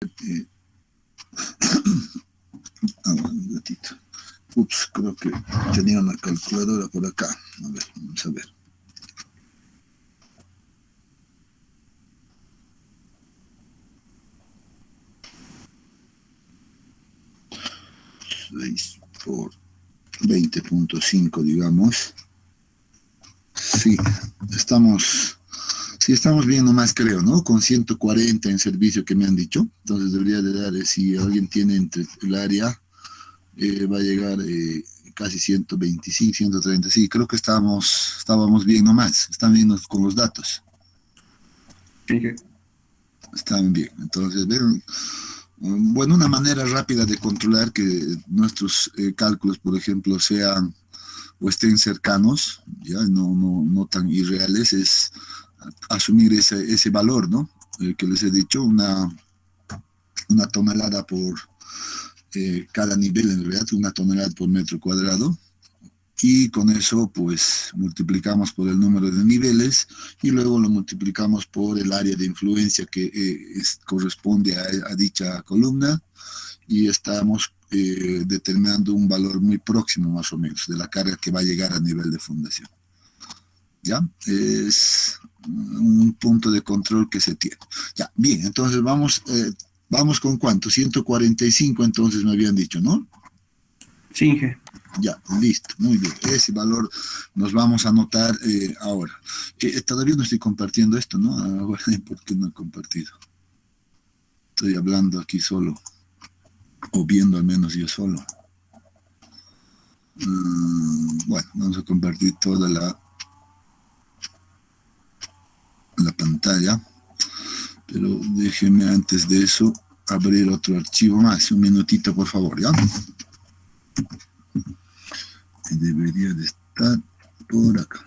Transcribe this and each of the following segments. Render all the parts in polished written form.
Eh, un ratito. Ups, creo que tenía una calculadora por acá. A ver, vamos a ver. Seis por 20.5, digamos. Sí, estamos, sí estamos bien nomás, creo, ¿no? Con 140 en servicio que me han dicho. Entonces debería de dar, si alguien tiene entre el área, va a llegar casi 125, 130. Sí, creo que estábamos bien nomás. Están bien con los datos. Dije, Están bien. Entonces, ven, bueno, una manera rápida de controlar que nuestros cálculos, por ejemplo, sean o estén cercanos, ya no tan irreales, es asumir ese valor, ¿no? Que les he dicho, una tonelada por cada nivel, en realidad, una tonelada por metro cuadrado. Y con eso, pues, multiplicamos por el número de niveles y luego lo multiplicamos por el área de influencia que corresponde a dicha columna y estamos determinando un valor muy próximo, más o menos, de la carga que va a llegar a nivel de fundación. ¿Ya? Es un punto de control que se tiene. Ya, bien, entonces vamos con cuánto, 145 entonces me habían dicho, ¿no? sí, Inge. Ya, listo, muy bien. Ese valor nos vamos a anotar ahora. Todavía no estoy compartiendo esto, ¿no? Ahora, ¿por qué no he compartido? Estoy hablando aquí solo, o viendo al menos yo solo. Bueno, vamos a compartir toda la pantalla, pero déjeme antes de eso abrir otro archivo más. Un minutito, por favor, ¿ya? Debería de estar por acá.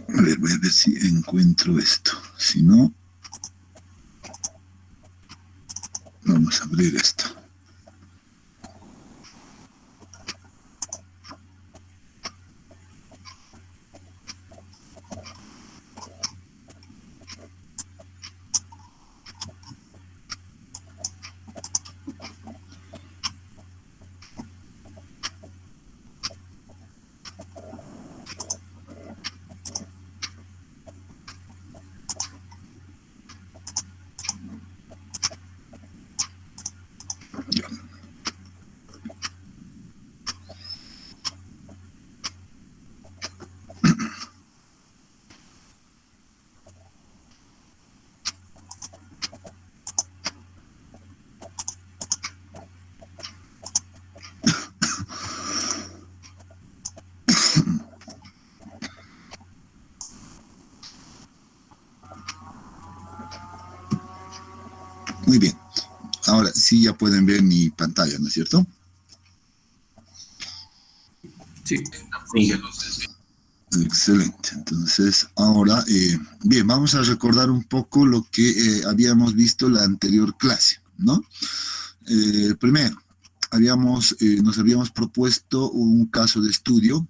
A ver, voy a ver si encuentro esto. Si no, vamos a abrir esto. Ya. Muy bien. Ahora sí ya pueden ver mi pantalla, ¿no es cierto? Sí, Inge. Excelente. Entonces, ahora, bien, vamos a recordar un poco lo que habíamos visto en la anterior clase, ¿no? Primero, nos habíamos propuesto un caso de estudio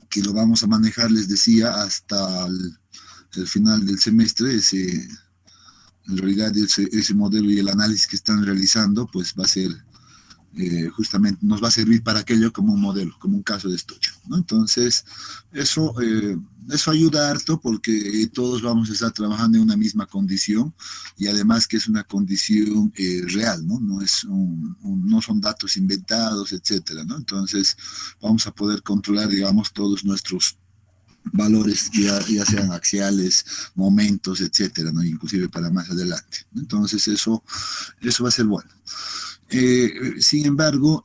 que lo vamos a manejar, les decía, hasta el final del semestre. En realidad, ese modelo y el análisis que están realizando, pues va a ser justamente nos va a servir para aquello como un modelo, como un caso de estudio, ¿no? Entonces, eso ayuda harto porque todos vamos a estar trabajando en una misma condición y además que es una condición real, ¿no? No son datos inventados, etcétera, ¿no? Entonces, vamos a poder controlar, digamos, todos nuestros valores, ya sean axiales, momentos, etcétera, ¿no? Inclusive para más adelante. Entonces, eso va a ser bueno. Sin embargo,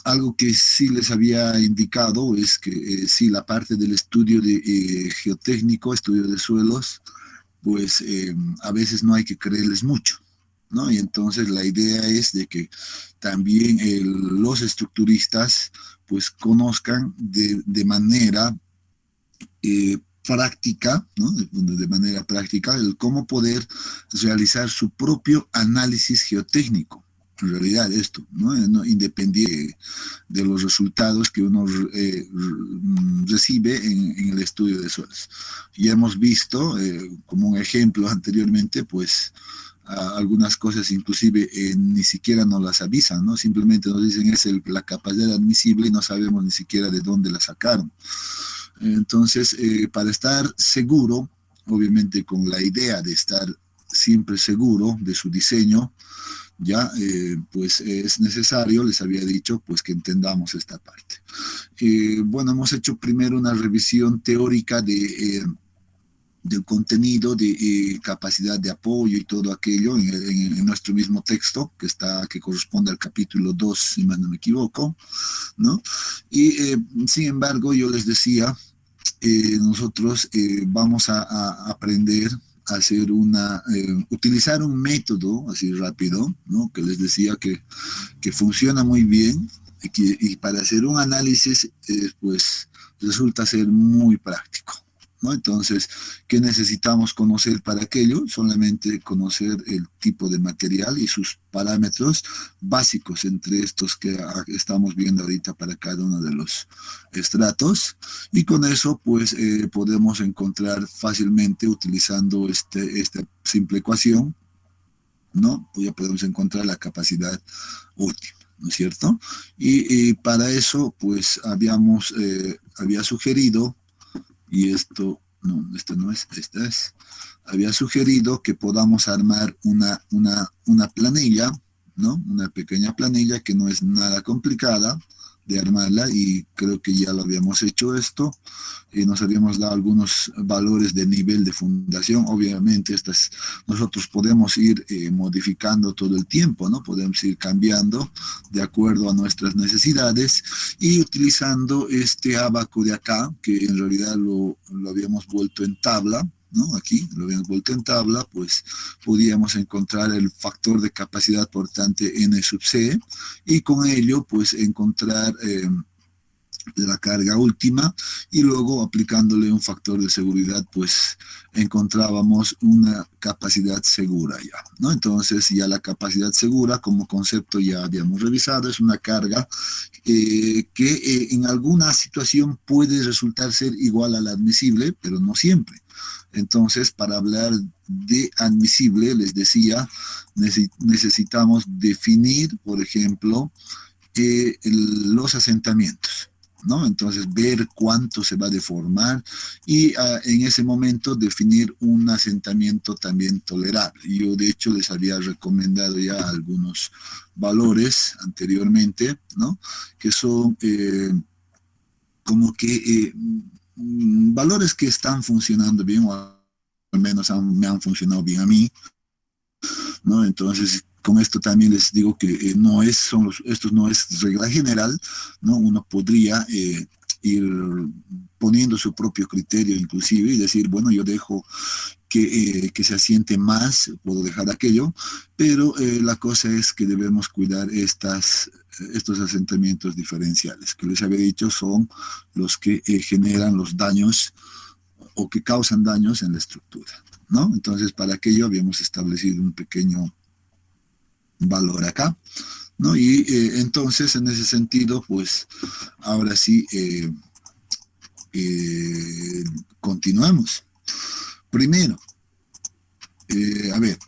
algo que sí les había indicado es que sí, la parte del estudio geotécnico, estudio de suelos, pues a veces no hay que creerles mucho, ¿no? Y entonces la idea es de que también los estructuristas pues conozcan de manera práctica, ¿no? De manera práctica, el cómo poder realizar su propio análisis geotécnico. En realidad esto, ¿no? Independiente de los resultados que uno recibe en el estudio de suelos. Ya hemos visto, como un ejemplo anteriormente, pues algunas cosas inclusive ni siquiera nos las avisan, ¿no? Simplemente nos dicen es la capacidad admisible y no sabemos ni siquiera de dónde la sacaron. Entonces, para estar seguro, obviamente con la idea de estar siempre seguro de su diseño, ya pues es necesario, les había dicho, pues que entendamos esta parte. Bueno, hemos hecho primero una revisión teórica del contenido, de capacidad de apoyo y todo aquello en nuestro mismo texto, que corresponde al capítulo 2, si más no me equivoco, ¿no? Y sin embargo, yo les decía, nosotros vamos a aprender a hacer utilizar un método así rápido, ¿no? Que les decía que funciona muy bien y para hacer un análisis, pues resulta ser muy práctico, ¿no? Entonces, ¿qué necesitamos conocer para aquello? Solamente conocer el tipo de material y sus parámetros básicos entre estos que estamos viendo ahorita para cada uno de los estratos, y con eso pues podemos encontrar fácilmente utilizando esta simple ecuación, ¿no? Pues ya podemos encontrar la capacidad última, ¿no es cierto? Y para eso pues había sugerido, y esta no es, esta es, había sugerido que podamos armar una planilla, ¿no? Una pequeña planilla que no es nada complicada de armarla, y creo que ya lo habíamos hecho esto, y nos habíamos dado algunos valores de nivel de fundación. Obviamente nosotros podemos ir modificando todo el tiempo, ¿no? Podemos ir cambiando de acuerdo a nuestras necesidades y utilizando este abaco de acá, que en realidad lo habíamos vuelto en tabla, ¿no? Aquí lo habíamos vuelto en tabla, pues podíamos encontrar el factor de capacidad portante N sub C, y con ello pues encontrar la carga última, y luego aplicándole un factor de seguridad pues encontrábamos una capacidad segura ya, ¿no? Entonces ya la capacidad segura como concepto ya habíamos revisado, es una carga que en alguna situación puede resultar ser igual a la admisible, pero no siempre. Entonces, para hablar de admisible, les decía, necesitamos definir, por ejemplo, los asentamientos, ¿no? Entonces, ver cuánto se va a deformar y en ese momento definir un asentamiento también tolerable. Yo, de hecho, les había recomendado ya algunos valores anteriormente, ¿no? Que son como que valores que están funcionando bien, o al menos me han funcionado bien a mí, ¿no? Entonces, con esto también les digo que esto no es regla general, ¿no? Uno podría ir poniendo su propio criterio inclusive y decir, bueno, yo dejo que se asiente más, puedo dejar aquello, pero la cosa es que debemos cuidar estos asentamientos diferenciales, que les había dicho son los que generan los daños o que causan daños en la estructura, ¿no? Entonces, para aquello habíamos establecido un pequeño valor acá, ¿no? Y entonces, en ese sentido, pues, ahora sí, continuamos. Primero, a ver,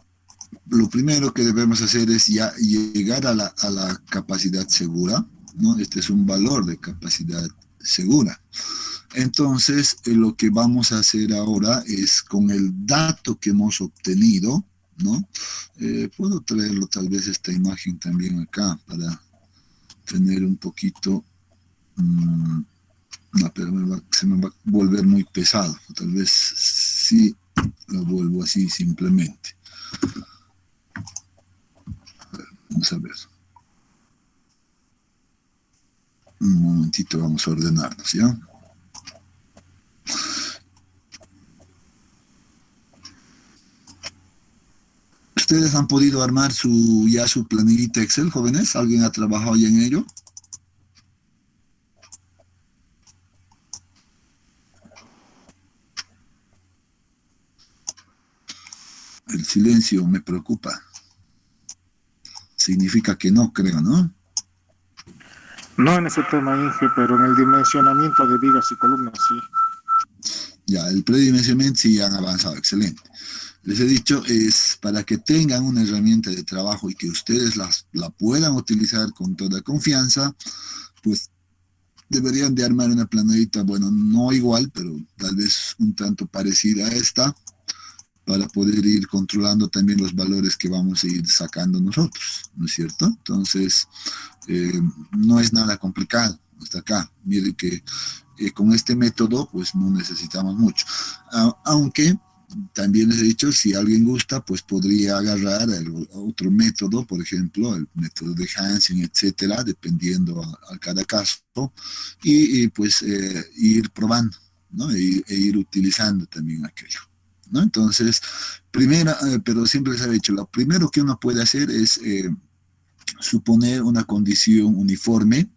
lo primero que debemos hacer es ya llegar a la capacidad segura, ¿no? Este es un valor de capacidad segura. Entonces, lo que vamos a hacer ahora es con el dato que hemos obtenido, ¿no? Puedo traerlo tal vez esta imagen también acá para tener un poquito... no, pero se me va a volver muy pesado. Tal vez sí lo vuelvo así simplemente. Vamos a ver. Un momentito, vamos a ordenarnos, ¿ya? ¿Ustedes han podido armar ya su planillita Excel, jóvenes? ¿Alguien ha trabajado ya en ello? silencio me preocupa. Significa que no, creo, ¿no? No en ese tema, Inge, pero en el dimensionamiento de vigas y columnas, sí. Ya, el predimensionamiento sí han avanzado, excelente. Les he dicho, es para que tengan una herramienta de trabajo y que ustedes la puedan utilizar con toda confianza, pues deberían de armar una planadita, bueno, no igual, pero tal vez un tanto parecida a esta, para poder ir controlando también los valores que vamos a ir sacando nosotros, ¿no es cierto? Entonces, no es nada complicado hasta acá. Miren que con este método, pues no necesitamos mucho. Aunque también les he dicho, si alguien gusta, pues podría agarrar otro método, por ejemplo, el método de Hansen, etcétera, dependiendo a cada caso, y pues ir probando, ¿no? E ir utilizando también aquello, ¿no? Entonces, pero siempre les he dicho, lo primero que uno puede hacer es suponer una condición uniforme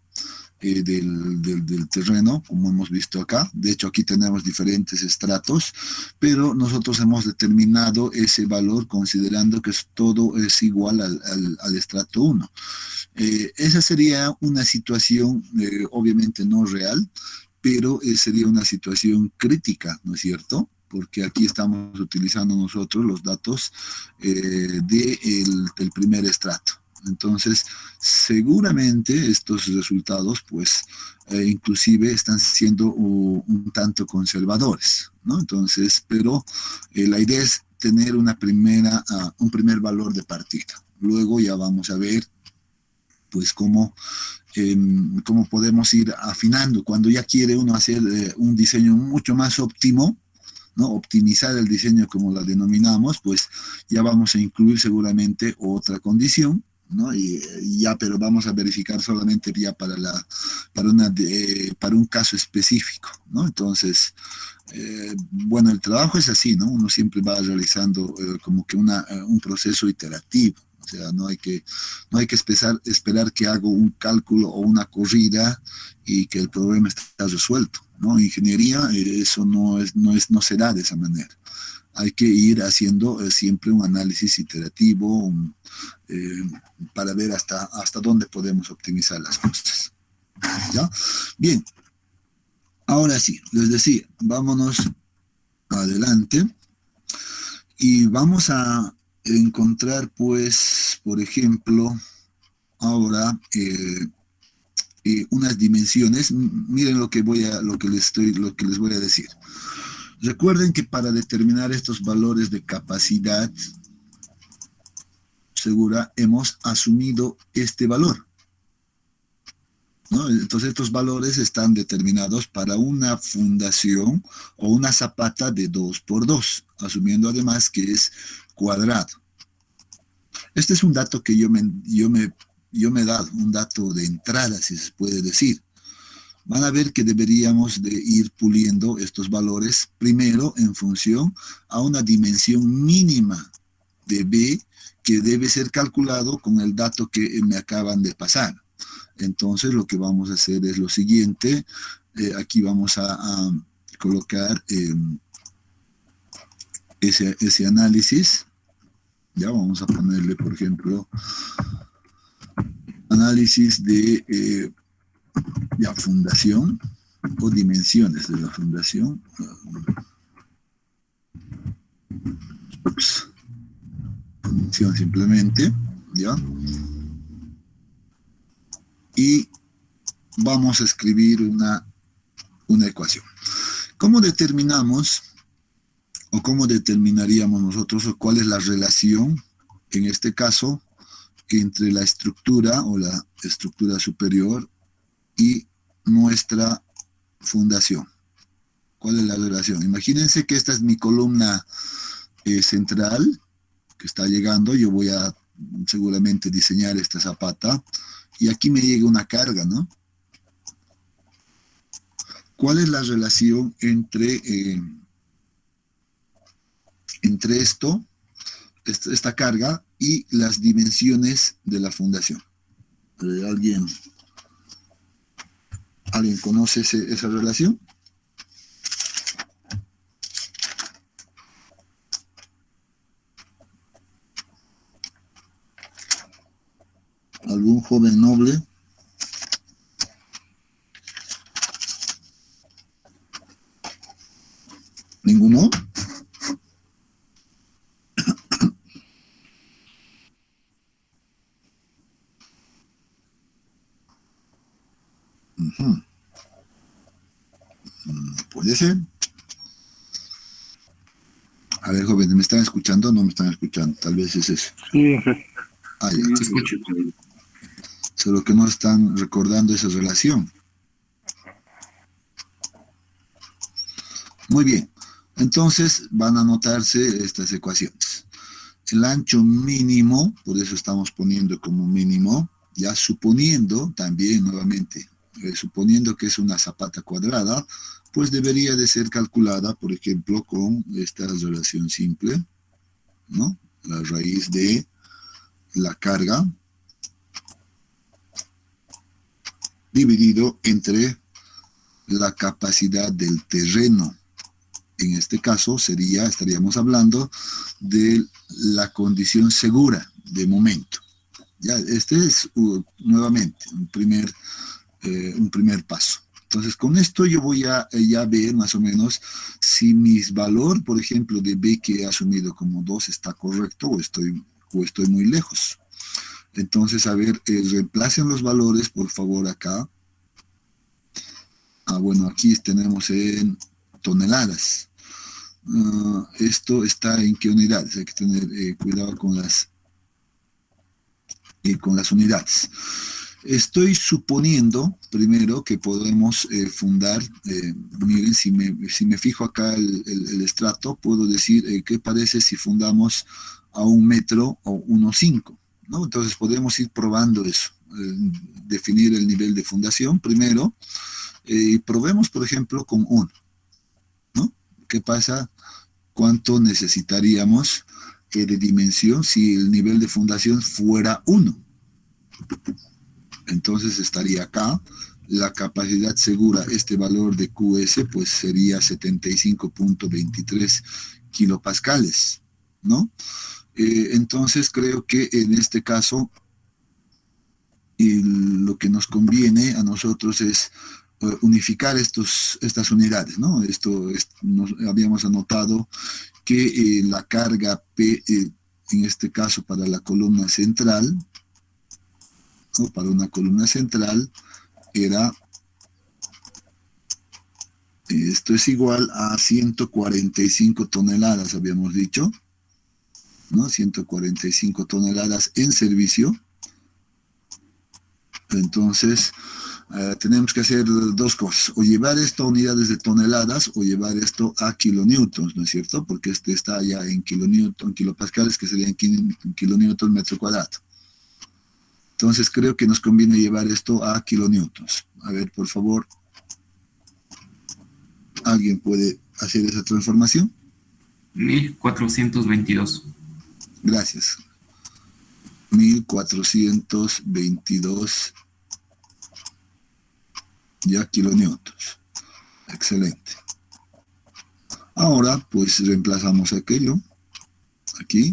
del terreno, como hemos visto acá. De hecho, aquí tenemos diferentes estratos, pero nosotros hemos determinado ese valor considerando que todo es igual al estrato 1. Esa sería una situación obviamente no real, pero sería una situación crítica, ¿no es cierto? Porque aquí estamos utilizando nosotros los datos del primer estrato. Entonces, seguramente estos resultados, pues, inclusive están siendo un tanto conservadores, ¿no? Entonces, pero la idea es tener un primer valor de partida. Luego ya vamos a ver, pues, cómo podemos ir afinando. Cuando ya quiere uno hacer un diseño mucho más óptimo, ¿no? Optimizar el diseño como la denominamos, pues ya vamos a incluir seguramente otra condición, ¿no? Y ya, pero vamos a verificar solamente ya para un caso específico, ¿no? Entonces, bueno, el trabajo es así, ¿no? Uno siempre va realizando como que un proceso iterativo. O sea, no hay que esperar que haga un cálculo o una corrida y que el problema está resuelto, ¿no? Ingeniería, eso no se da de esa manera. Hay que ir haciendo siempre un análisis iterativo para ver hasta dónde podemos optimizar las cosas, ¿ya? Bien, ahora sí, les decía, vámonos adelante y vamos a encontrar, pues, por ejemplo, ahora unas dimensiones. Miren lo que les voy a decir. Recuerden que para determinar estos valores de capacidad segura hemos asumido este valor, ¿no? Entonces estos valores están determinados para una fundación o una zapata de 2x2, asumiendo además que es cuadrado. Este es un dato que yo me he dado, un dato de entrada, si se puede decir. Van a ver que deberíamos de ir puliendo estos valores primero en función a una dimensión mínima de B que debe ser calculado con el dato que me acaban de pasar. Entonces lo que vamos a hacer es lo siguiente. Aquí vamos a colocar ese análisis. Ya vamos a ponerle, por ejemplo, análisis de fundación o dimensiones de la fundación. Función simplemente, ¿ya? Y vamos a escribir una ecuación. ¿Cómo determinamos o cómo determinaríamos nosotros o cuál es la relación, en este caso, entre la estructura o la estructura superior y nuestra fundación? ¿Cuál es la relación? Imagínense que esta es mi columna central que está llegando. Yo voy a seguramente diseñar esta zapata y aquí me llega una carga, ¿no? ¿Cuál es la relación entre esta carga y las dimensiones de la fundación? ¿Alguien conoce esa relación? ¿Algún joven noble? ¿Ninguno? Ujú. Puede ser. A ver, jóvenes, ¿me están escuchando o no me están escuchando? Tal vez es eso. Sí, Inge. Ah, Sí, ya. se escucha. Solo que no están recordando esa relación. Muy bien. Entonces van a anotarse estas ecuaciones. El ancho mínimo, por eso estamos poniendo como mínimo, ya suponiendo también nuevamente, suponiendo que es una zapata cuadrada, pues debería de ser calculada, por ejemplo, con esta relación simple, ¿no? La raíz de la carga dividido entre la capacidad del terreno. En este caso estaríamos hablando de la condición segura de momento. Ya, este es nuevamente un primer paso. Entonces, con esto yo voy a ya ver más o menos si mi valor, por ejemplo, de B que he asumido como 2 está correcto o estoy muy lejos. Entonces, a ver, reemplacen los valores, por favor, acá. Bueno, aquí tenemos en toneladas. Esto está en qué unidades. Hay que tener cuidado con las unidades. Estoy suponiendo, primero, que podemos fundar, miren, si me fijo acá el estrato, puedo decir, ¿qué parece si fundamos a 1 metro o 1,5? ¿No? Entonces podemos ir probando eso, definir el nivel de fundación primero, y probemos, por ejemplo, con 1, ¿no? ¿Qué pasa? ¿Cuánto necesitaríamos de dimensión si el nivel de fundación fuera 1? Entonces estaría acá, la capacidad segura, este valor de QS, pues sería 75.23 kilopascales, ¿no? Entonces creo que en este caso lo que nos conviene a nosotros es unificar estas unidades, ¿no? Habíamos anotado que la carga P, en este caso para la columna central, ¿no? Para una columna central era, esto es igual a 145 toneladas, habíamos dicho, ¿no? 145 toneladas en servicio. Entonces, tenemos que hacer dos cosas, o llevar esto a unidades de toneladas, o llevar esto a kilonewtons, ¿no es cierto? Porque este está ya en kilopascales, que serían kilonewtons metro cuadrado. Entonces creo que nos conviene llevar esto a kilonewtons. A ver, por favor, ¿alguien puede hacer esa transformación? 1422. Gracias. 1422 ya kilonewtons. Excelente. Ahora, pues reemplazamos aquello aquí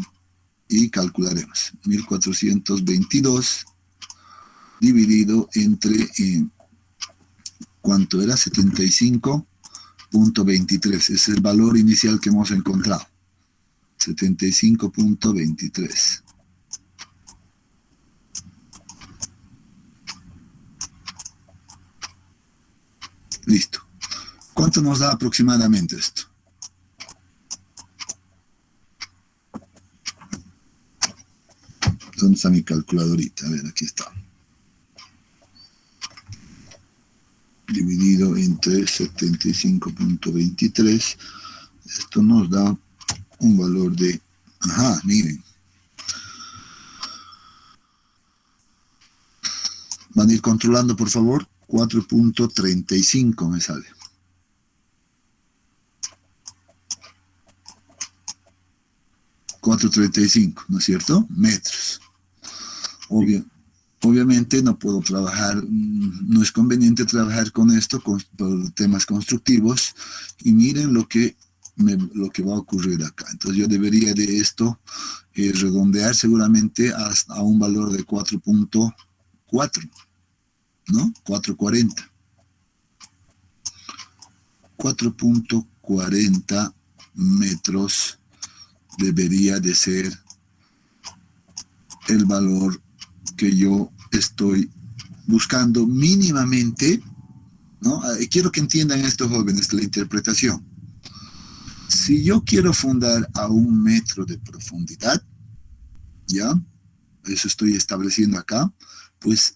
y calcularemos. 1422 dividido entre, ¿cuánto era? 75.23. Es el valor inicial que hemos encontrado. 75.23. Listo. ¿Cuánto nos da aproximadamente esto? ¿Dónde está mi calculadorita? A ver, aquí está. Dividido entre 75.23. Esto nos da un valor de... Ajá, miren. Van a ir controlando, por favor. 4.35 me sale. $4.35, ¿no es cierto? Metros. Obviamente no puedo trabajar, no es conveniente trabajar con esto por temas constructivos, y miren lo que va a ocurrir acá. Entonces yo debería de esto redondear seguramente hasta a un valor de 4.35. 4, ¿no? 4,40. 4,40 metros debería de ser el valor que yo estoy buscando mínimamente, ¿no? Quiero que entiendan estos jóvenes la interpretación. Si yo quiero fundar a 1 metro de profundidad, ¿ya? Eso estoy estableciendo acá, pues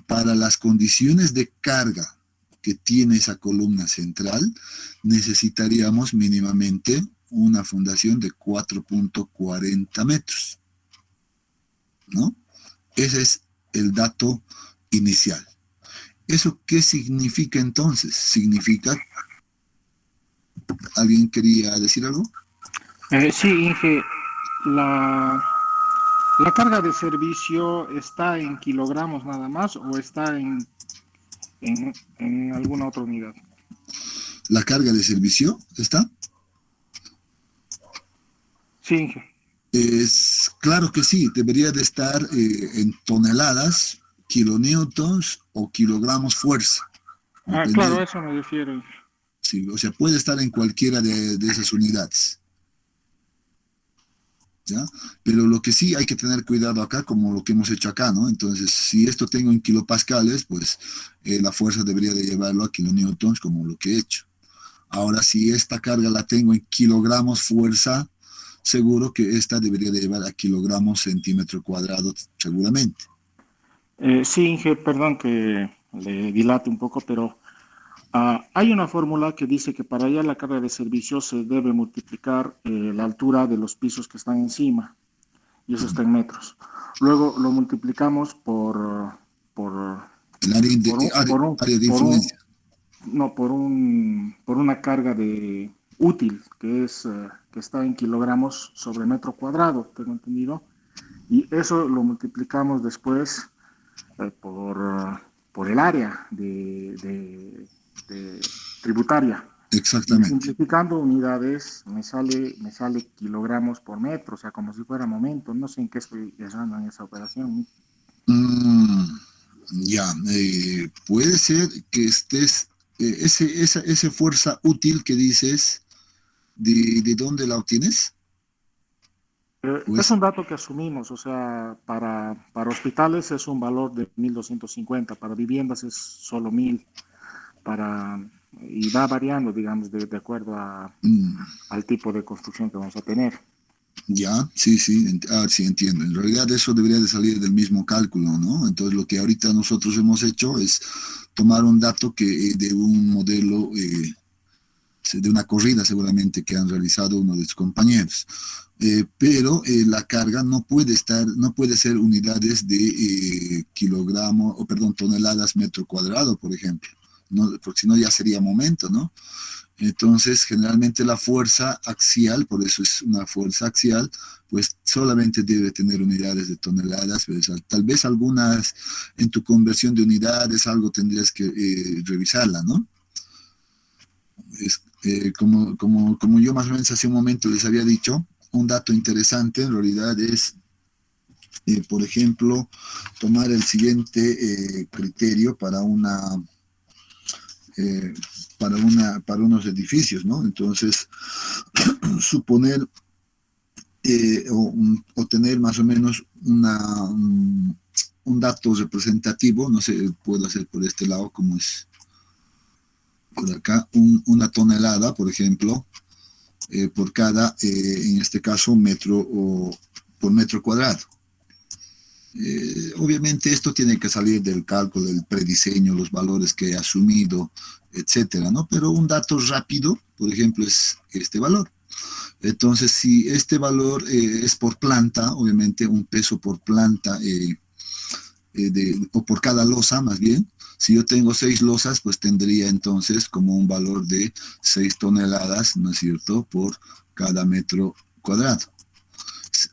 para las condiciones de carga que tiene esa columna central, necesitaríamos mínimamente una fundación de 4,40 metros, ¿no? Ese es el dato inicial. ¿Eso qué significa entonces? Significa... ¿Alguien quería decir algo? Sí, Inge, la, la carga de servicio está en kilogramos nada más o está en alguna otra unidad. ¿La carga de servicio está? Sí, Inge. Claro que sí, debería de estar en toneladas, kilonewtons o kilogramos fuerza. Claro, a eso me refiero, Inge. Sí, o sea, puede estar en cualquiera de esas unidades, ¿ya? Pero lo que sí hay que tener cuidado acá, como lo que hemos hecho acá, ¿no? Entonces, si esto tengo en kilopascales, pues la fuerza debería de llevarlo a kilonewtons, como lo que he hecho. Ahora, si esta carga la tengo en kilogramos fuerza, seguro que esta debería de llevar a kilogramos centímetro cuadrado, seguramente. Sí, Inge, perdón que le dilate un poco, pero hay una fórmula que dice que para hallar la carga de servicio se debe multiplicar la altura de los pisos que están encima, y eso está en metros. Luego lo multiplicamos por, El área de, por un, área, por un, área de por un- influencia. no, por una carga de útil, que está en kilogramos sobre metro cuadrado, tengo entendido, y eso lo multiplicamos después por el área de tributaria. Y Exactamente. simplificando unidades, me sale kilogramos por metro, o sea, como si fuera momento. No sé en qué estoy errando en esa operación. Mm, ya, puede ser que estés, esa fuerza útil que dices, ¿de dónde la obtienes? Es Pues, un dato que asumimos, o sea, para hospitales es un valor de 1.250, para viviendas es solo 1.000, y va variando, digamos, de acuerdo al tipo de construcción que vamos a tener. ya, sí, sí, sí entiendo. En realidad eso debería de salir del mismo cálculo, ¿no? Entonces lo que ahorita nosotros hemos hecho es tomar un dato que de un modelo, de una corrida seguramente que han realizado uno de sus compañeros. Pero la carga no puede estar, no puede ser unidades de kilogramos, o perdón, toneladas metro cuadrado, por ejemplo, ¿no? Porque si no ya sería momento, ¿no? Entonces, generalmente la fuerza axial, por eso es una fuerza axial, pues solamente debe tener unidades de toneladas, pero tal vez algunas en tu conversión de unidades, algo tendrías que revisarla, ¿no? Como yo más o menos hace un momento les había dicho, un dato interesante en realidad es, por ejemplo, tomar el siguiente criterio eh, para unos edificios, ¿no? Entonces, suponer o tener más o menos un dato representativo, no sé, puedo hacer por este lado como es por acá, una tonelada, por ejemplo, por cada, en este caso, por metro cuadrado. Obviamente esto tiene que salir del cálculo, del prediseño, los valores que he asumido, etcétera, ¿no? Pero un dato rápido, por ejemplo, es este valor. Entonces, si este valor es por planta, obviamente un peso por planta, o por cada losa más bien, si yo tengo 6 losas, pues tendría entonces como un valor de 6 toneladas, ¿no es cierto?, por cada metro cuadrado.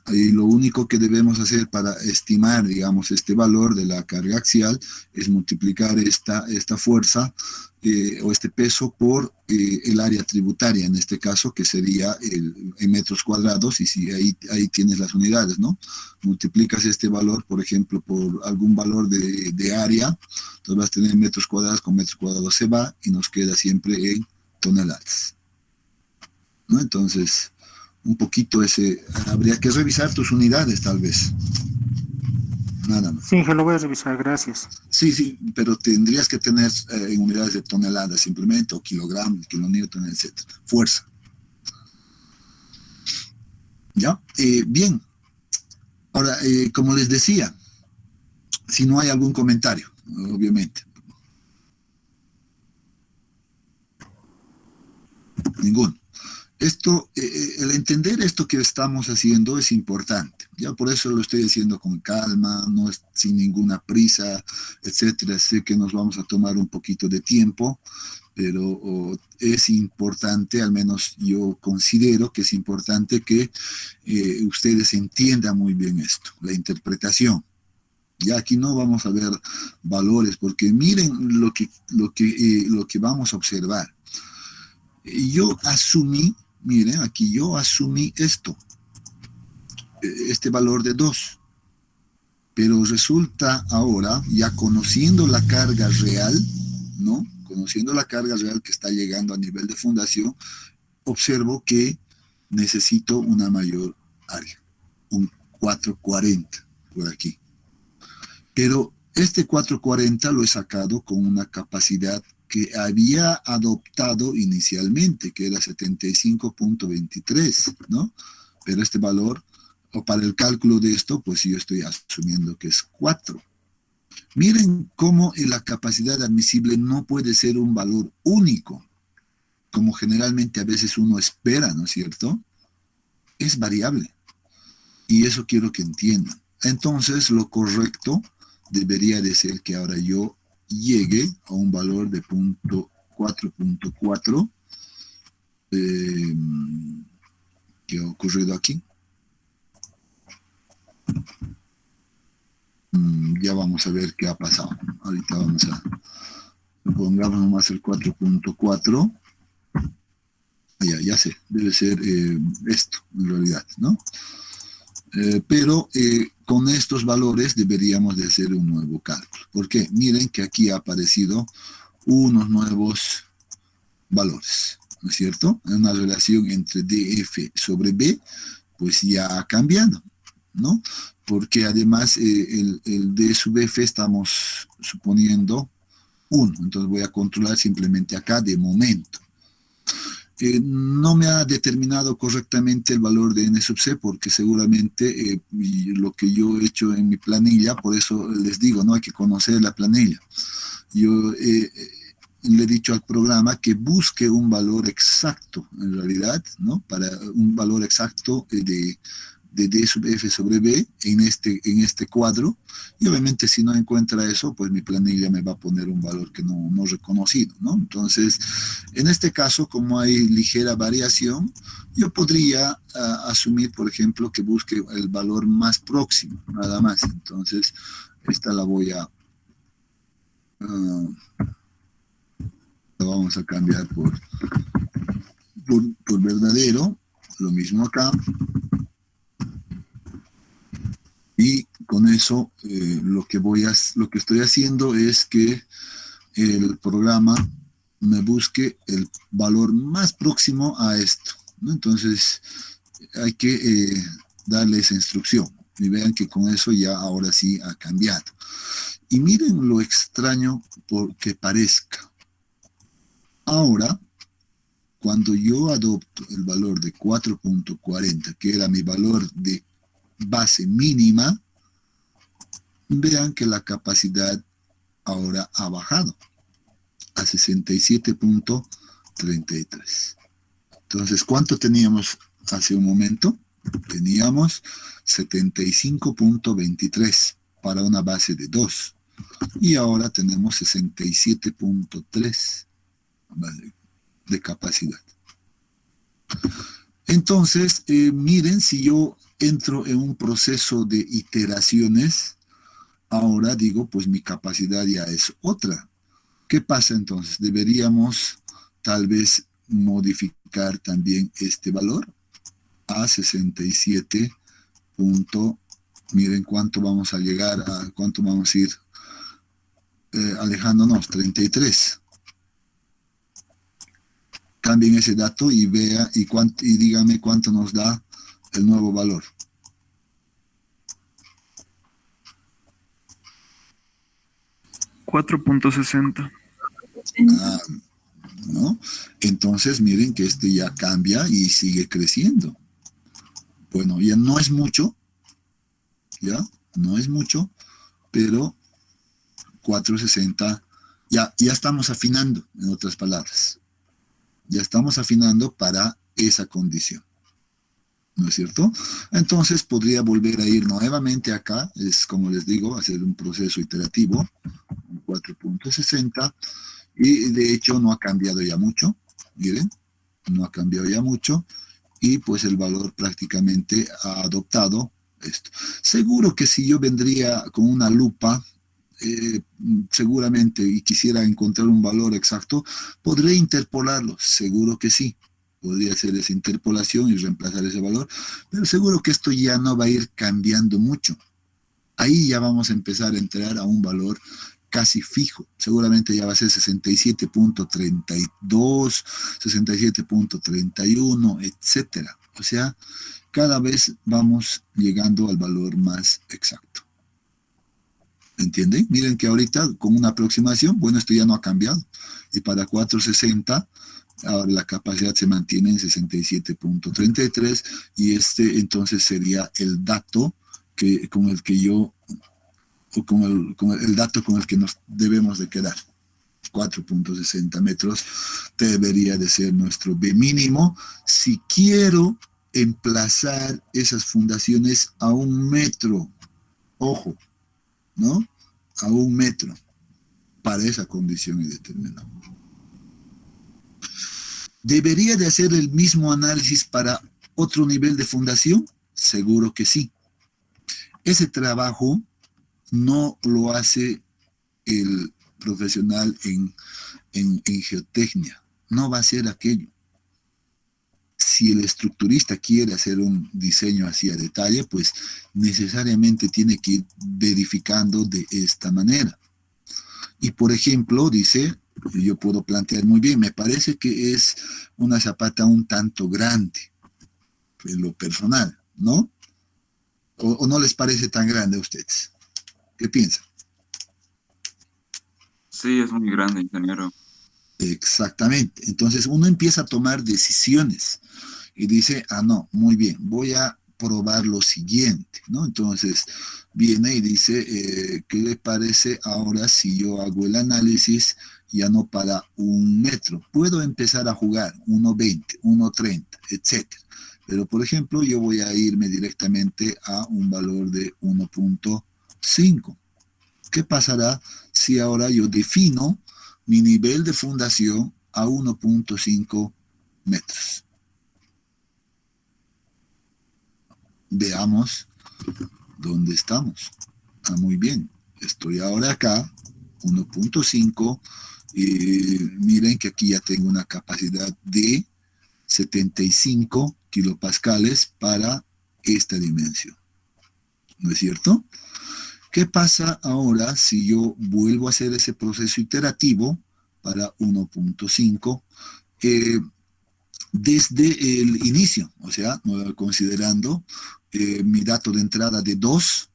Y lo único que debemos hacer para estimar, digamos, este valor de la carga axial es multiplicar esta fuerza o este peso por el área tributaria, en este caso, que sería en metros cuadrados, y si ahí tienes las unidades, ¿no? Multiplicas este valor, por ejemplo, por algún valor de área, entonces vas a tener metros cuadrados con metros cuadrados se va, y nos queda siempre en toneladas, ¿no? Entonces, un poquito habría que revisar tus unidades, tal vez. Nada más. Sí, lo voy a revisar, gracias. Sí, pero tendrías que tener en unidades de toneladas simplemente, o kilogramos, kilonewton, etc. Fuerza. ¿Ya? Bien. Ahora, como les decía, si no hay algún comentario, obviamente. Ninguno. El entender esto que estamos haciendo es importante. Ya por eso lo estoy haciendo con calma, no es sin ninguna prisa, etcétera. Sé que nos vamos a tomar un poquito de tiempo, pero es importante, al menos yo considero que es importante que ustedes entiendan muy bien esto, la interpretación. Ya aquí no vamos a ver valores, porque miren lo que vamos a observar. Yo asumí, miren, aquí yo asumí este valor de 2, pero resulta ahora, ya conociendo la carga real, ¿no? Conociendo la carga real que está llegando a nivel de fundación, observo que necesito una mayor área, un 440 por aquí. Pero este 440 lo he sacado con una capacidad que había adoptado inicialmente, que era 75.23, ¿no? Pero este valor, o para el cálculo de esto, pues yo estoy asumiendo que es 4. Miren cómo la capacidad admisible no puede ser un valor único, como generalmente a veces uno espera, ¿no es cierto? Es variable. Y eso quiero que entiendan. Entonces, lo correcto debería de ser que ahora yo llegue a un valor de 4.4. ¿Qué ha ocurrido aquí? Ya vamos a ver qué ha pasado. Ahorita vamos a... Pongamos nomás el 4.4. Ya sé, debe ser esto, en realidad, ¿no? Pero con estos valores deberíamos de hacer un nuevo cálculo. ¿Por qué? Miren que aquí ha aparecido unos nuevos valores, ¿no es cierto? Una relación entre DF sobre B, pues ya ha cambiado, ¿no? Porque además el D sub F estamos suponiendo 1, entonces voy a controlar simplemente acá de momento. No me ha determinado correctamente el valor de N sub C, porque seguramente lo que yo he hecho en mi planilla, por eso les digo, no hay que conocer la planilla. Yo le he dicho al programa que busque un valor exacto, en realidad, ¿no? Para un valor exacto de D sub F sobre B en este cuadro, y obviamente si no encuentra eso, pues mi planilla me va a poner un valor que no reconocido, ¿no? Entonces, en este caso, como hay ligera variación, yo podría asumir, por ejemplo, que busque el valor más próximo, nada más. Entonces, esta la voy a... la vamos a cambiar por verdadero, lo mismo acá. Y con eso lo que estoy haciendo es que el programa me busque el valor más próximo a esto, ¿no? Entonces hay que darle esa instrucción. Y vean que con eso ya ahora sí ha cambiado. Y miren lo extraño que parezca. Ahora, cuando yo adopto el valor de 4.40, que era mi valor de base mínima, vean que la capacidad ahora ha bajado a 67.33. Entonces, ¿cuánto teníamos hace un momento? Teníamos 75.23 para una base de 2. Y ahora tenemos 67.3 de capacidad. Entonces, miren, si yo entro en un proceso de iteraciones, ahora digo, pues mi capacidad ya es otra. ¿Qué pasa entonces? Deberíamos tal vez modificar también este valor a 67 punto, miren cuánto vamos a llegar, a cuánto vamos a ir alejándonos, 33. Cambien ese dato y vea y díganme cuánto nos da el nuevo valor. $4.60. Ah, ¿no? Entonces miren que este ya cambia y sigue creciendo. Bueno, ya no es mucho, ¿ya? No es mucho, pero 460, ya estamos afinando, en otras palabras. Ya estamos afinando para esa condición, ¿no es cierto? Entonces podría volver a ir nuevamente acá, es como les digo, hacer un proceso iterativo, 4.60, y de hecho no ha cambiado ya mucho, miren, no ha cambiado ya mucho, y pues el valor prácticamente ha adoptado esto. Seguro que si yo vendría con una lupa, seguramente, y quisiera encontrar un valor exacto, podré interpolarlo, seguro que sí. Podría hacer esa interpolación y reemplazar ese valor, pero seguro que esto ya no va a ir cambiando mucho. Ahí ya vamos a empezar a entrar a un valor casi fijo. Seguramente ya va a ser 67.32, 67.31, etcétera. O sea, cada vez vamos llegando al valor más exacto. ¿Entienden? Miren que ahorita con una aproximación, bueno, esto ya no ha cambiado. Y para 460, ahora la capacidad se mantiene en 67.33 y este entonces sería el dato con el que yo, o el dato con el que nos debemos de quedar. 4.60 metros debería de ser nuestro B mínimo si quiero emplazar esas fundaciones a 1 metro. Ojo, ¿no? A 1 metro para esa condición y determinado. ¿Debería de hacer el mismo análisis para otro nivel de fundación? Seguro que sí. Ese trabajo no lo hace el profesional en geotecnia. No va a hacer aquello. Si el estructurista quiere hacer un diseño así a detalle, pues necesariamente tiene que ir verificando de esta manera. Y por ejemplo, dice, yo puedo plantear muy bien, me parece que es una zapata un tanto grande, en lo personal, ¿no? ¿O no les parece tan grande a ustedes? ¿Qué piensan? Sí, es muy grande, ingeniero. Exactamente. Entonces uno empieza a tomar decisiones y dice, ah, no, muy bien, voy a probar lo siguiente, ¿no? Entonces viene y dice, ¿qué le parece ahora si yo hago el análisis ya no para 1 metro? Puedo empezar a jugar 1.20, 1.30, etcétera. Pero, por ejemplo, yo voy a irme directamente a un valor de 1.5. ¿Qué pasará si ahora yo defino mi nivel de fundación a 1.5 metros? Veamos dónde estamos. Ah, muy bien. Estoy ahora acá, 1.5. Miren que aquí ya tengo una capacidad de 75 kilopascales para esta dimensión. ¿No es cierto? ¿Qué pasa ahora si yo vuelvo a hacer ese proceso iterativo para 1.5 desde el inicio? O sea, considerando mi dato de entrada de 2,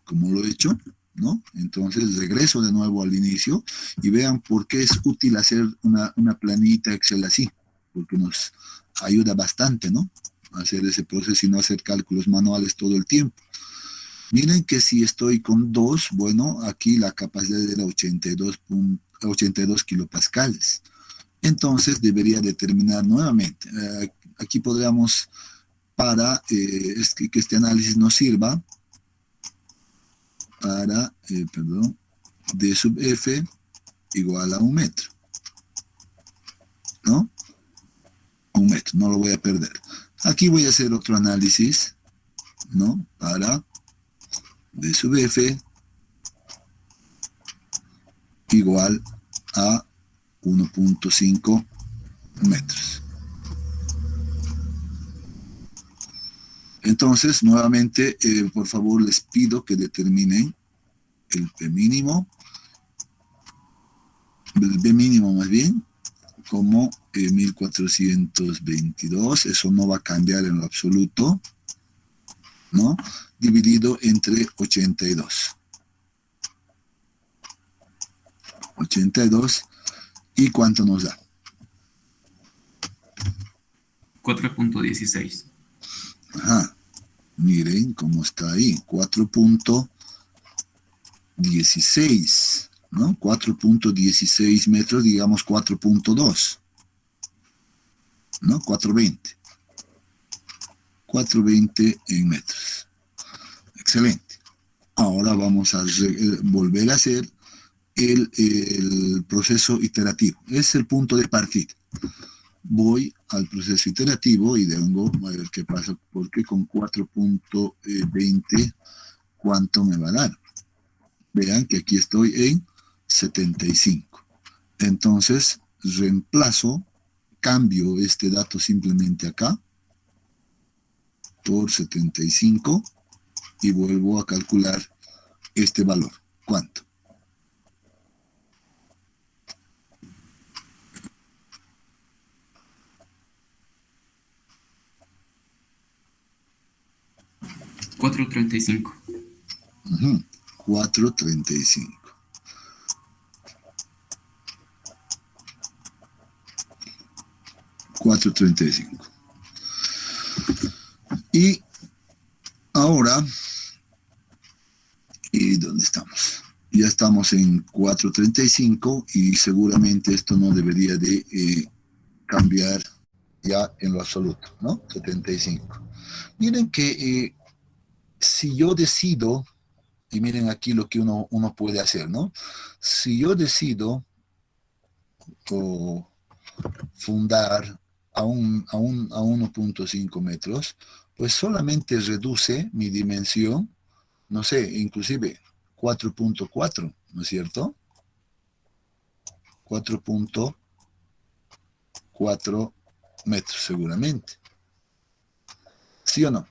como lo he hecho, ¿no? Entonces regreso de nuevo al inicio y vean por qué es útil hacer una planita Excel así, porque nos ayuda bastante, ¿no? A hacer ese proceso y no hacer cálculos manuales todo el tiempo. Miren que si estoy con 2, bueno, aquí la capacidad era 82 kilopascales. Entonces debería determinar nuevamente. Aquí podríamos, para que este análisis nos sirva, para, D sub F igual a 1 metro. ¿No? 1 metro, no lo voy a perder. Aquí voy a hacer otro análisis, ¿no? Para D sub F igual a 1.5 metros. Entonces, nuevamente, por favor, les pido que determinen el P mínimo, el B mínimo más bien, como 1422, eso no va a cambiar en lo absoluto, ¿no? Dividido entre 82. 82, ¿y cuánto nos da? 4.16. Ajá, miren cómo está ahí, 4.16, ¿no? 4.16 metros, digamos 4.2, ¿no? 4.20. 4.20 en metros. Excelente. Ahora vamos a volver a hacer el proceso iterativo. Es el punto de partida. Voy al proceso iterativo y vengo a ver qué pasa, porque con 4.20, ¿cuánto me va a dar? Vean que aquí estoy en 75. Entonces, reemplazo, cambio este dato simplemente acá, por 75, y vuelvo a calcular este valor. ¿Cuánto? $4.35. 4.35. $4.35. Y ahora, ¿dónde estamos? Ya estamos en 4.35 y seguramente esto no debería de cambiar ya en lo absoluto, ¿no? 75. Miren que si yo decido, y miren aquí lo que uno puede hacer, ¿no? Si yo decido fundar a 1.5 metros, pues solamente reduce mi dimensión, no sé, inclusive 4.4, ¿no es cierto? 4.4 metros seguramente. ¿Sí o no?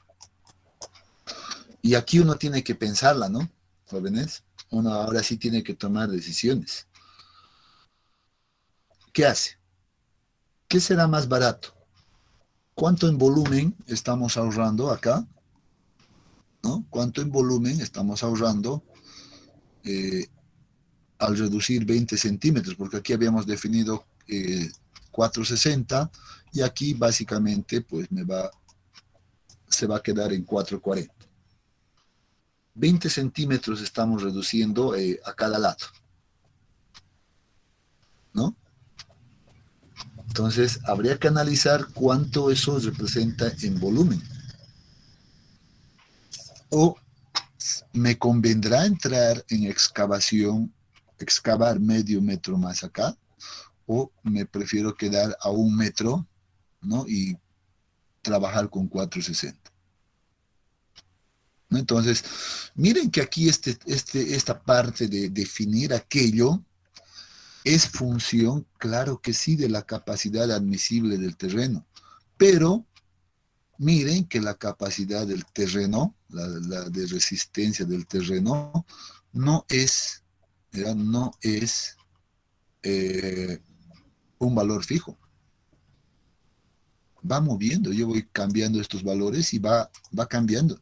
Y aquí uno tiene que pensarla, ¿no, jóvenes? Uno ahora sí tiene que tomar decisiones. ¿Qué hace? ¿Qué será más barato? ¿Cuánto en volumen estamos ahorrando acá? ¿No? ¿Cuánto en volumen estamos ahorrando al reducir 20 centímetros? Porque aquí habíamos definido 460 y aquí básicamente pues se va a quedar en 440. 20 centímetros estamos reduciendo a cada lado, ¿no? Entonces, habría que analizar cuánto eso representa en volumen. O me convendrá entrar en excavación, excavar medio metro más acá, o me prefiero quedar a 1 metro, ¿no? Y trabajar con 460. ¿No? Entonces, miren que aquí esta parte de definir aquello es función, claro que sí, de la capacidad admisible del terreno, pero miren que la capacidad del terreno, la de resistencia del terreno, no es, ¿verdad? No es un valor fijo. Va moviendo, yo voy cambiando estos valores y va cambiando.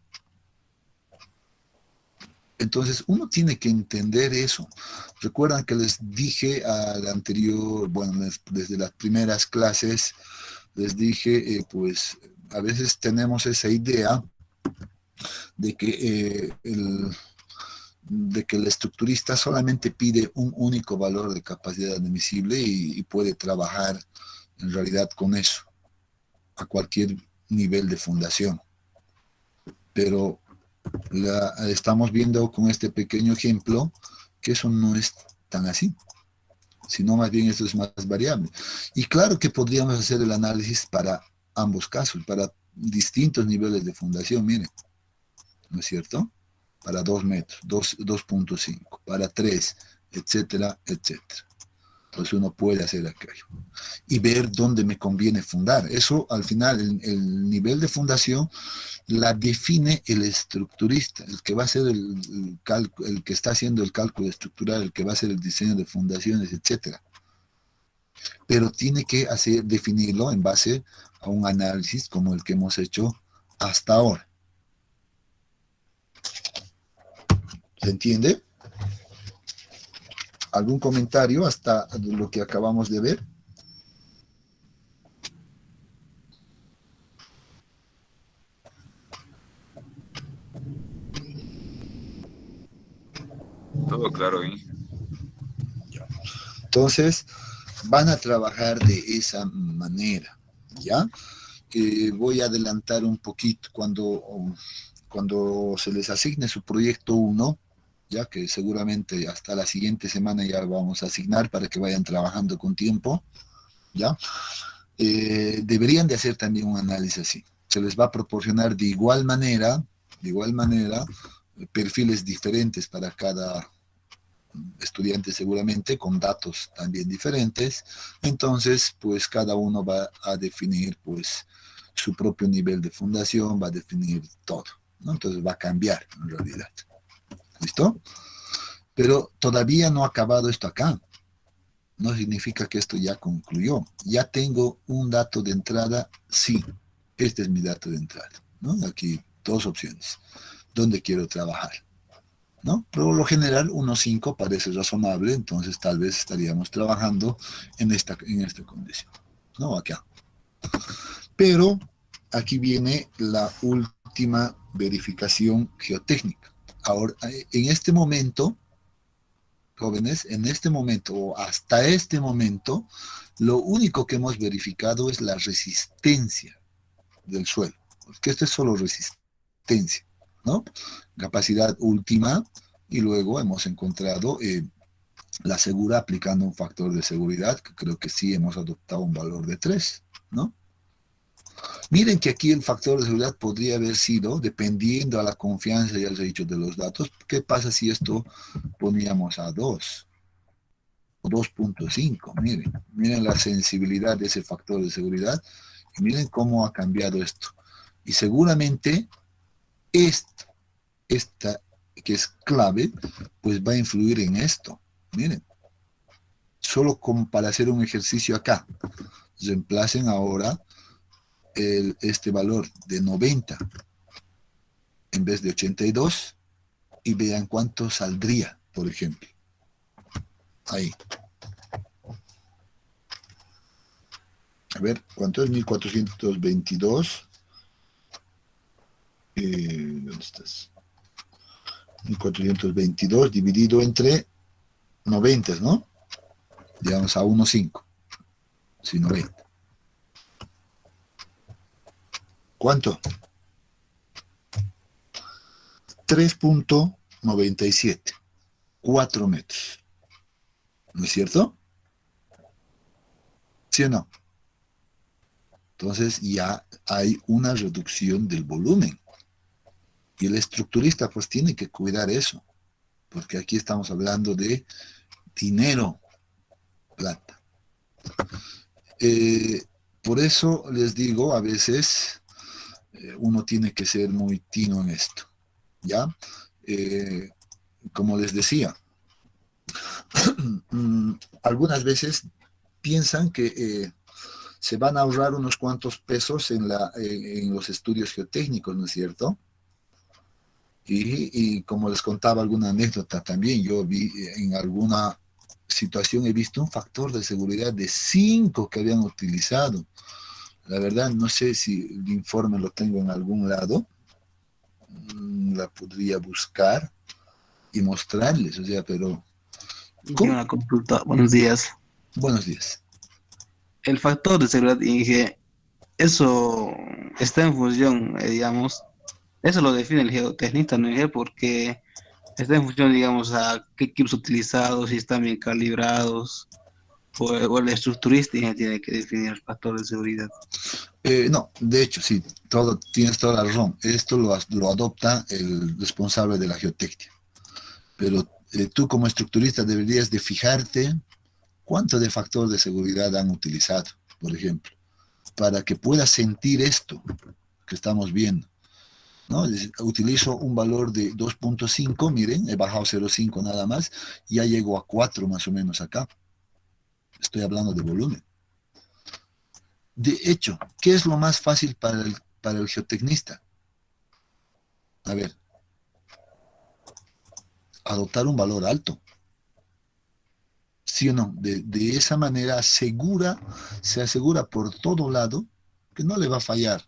Entonces, uno tiene que entender eso. Recuerdan que les dije al anterior, bueno, desde las primeras clases, les dije, pues, a veces tenemos esa idea de que, de que el estructurista solamente pide un único valor de capacidad admisible y puede trabajar en realidad con eso, a cualquier nivel de fundación. Pero estamos viendo con este pequeño ejemplo que eso no es tan así, sino más bien esto es más variable. Y claro que podríamos hacer el análisis para ambos casos, para distintos niveles de fundación, miren, ¿no es cierto? Para 2 metros, 2.5, para 3, etcétera, etcétera. Entonces uno puede hacer aquello y ver dónde me conviene fundar. Eso al final, el nivel de fundación la define el estructurista, el que va a hacer el que está haciendo el cálculo estructural, el que va a hacer el diseño de fundaciones, etcétera. Pero tiene que definirlo en base a un análisis como el que hemos hecho hasta ahora. ¿Se entiende? ¿Algún comentario hasta lo que acabamos de ver? Todo claro, ¿eh? Entonces, van a trabajar de esa manera, ¿ya? Voy a adelantar un poquito cuando se les asigne su proyecto 1, ya que seguramente hasta la siguiente semana ya lo vamos a asignar para que vayan trabajando con tiempo, ¿ya? Deberían de hacer también un análisis así. Se les va a proporcionar de igual manera, perfiles diferentes para cada estudiante seguramente, con datos también diferentes. Entonces, pues cada uno va a definir pues su propio nivel de fundación, va a definir todo, ¿no? Entonces va a cambiar en realidad. ¿Listo? Pero todavía no ha acabado esto acá. No significa que esto ya concluyó. Ya tengo un dato de entrada, sí. Este es mi dato de entrada, ¿no? Aquí 2 opciones. ¿Dónde quiero trabajar? ¿No? Pero lo general 1.5 parece razonable, entonces tal vez estaríamos trabajando en esta condición, ¿no? Acá. Pero aquí viene la última verificación geotécnica. Ahora, en este momento, jóvenes, en este momento o hasta este momento, lo único que hemos verificado es la resistencia del suelo, porque esto es solo resistencia, ¿no? Capacidad última, y luego hemos encontrado la segura aplicando un factor de seguridad, que creo que sí hemos adoptado un valor de 3, ¿no? Miren que aquí el factor de seguridad podría haber sido, dependiendo a la confianza, ya les he dicho, de los datos, ¿qué pasa si esto poníamos a 2 o 2.5? Miren la sensibilidad de ese factor de seguridad, y miren cómo ha cambiado esto. Y seguramente esta que es clave, pues va a influir en esto. Miren, solo como para hacer un ejercicio acá, reemplacen ahora este valor de 90 en vez de 82 y vean cuánto saldría, por ejemplo. Ahí. A ver, ¿cuánto es? 1422. ¿Dónde estás? 1422 dividido entre 90, ¿no? Digamos a 1.5. Sí, 90. ¿Cuánto? 3.97. 4 metros. ¿No es cierto? ¿Sí o no? Entonces ya hay una reducción del volumen. Y el estructurista pues tiene que cuidar eso. Porque aquí estamos hablando de dinero, plata. Por eso les digo, a veces uno tiene que ser muy tino en esto, ¿ya? Como les decía, algunas veces piensan que se van a ahorrar unos cuantos pesos en los estudios geotécnicos, ¿no es cierto? Y como les contaba alguna anécdota también, yo vi en alguna situación, he visto un factor de seguridad de 5 que habían utilizado. La verdad, no sé si el informe lo tengo en algún lado, la podría buscar y mostrarles, o sea, pero... ¿Cómo? Una consulta. Buenos días. Buenos días. El factor de seguridad, Inge, eso está en función, digamos, eso lo define el geotecnista, ¿no, Inge? Porque está en función, digamos, a qué equipos utilizados, si están bien calibrados, o el estructurista ya tiene que definir el factor de seguridad. No, de hecho, sí, tienes toda la razón. Esto lo adopta el responsable de la geotecnia. Pero tú como estructurista deberías de fijarte cuánto de factor de seguridad han utilizado, por ejemplo, para que puedas sentir esto que estamos viendo, ¿no? Utilizo un valor de 2.5, miren, he bajado 0.5 nada más, y ya llego a 4 más o menos acá. Estoy hablando de volumen. De hecho, ¿qué es lo más fácil para el geotecnista? A ver, adoptar un valor alto. ¿Sí o no? De esa manera se asegura por todo lado que no le va a fallar,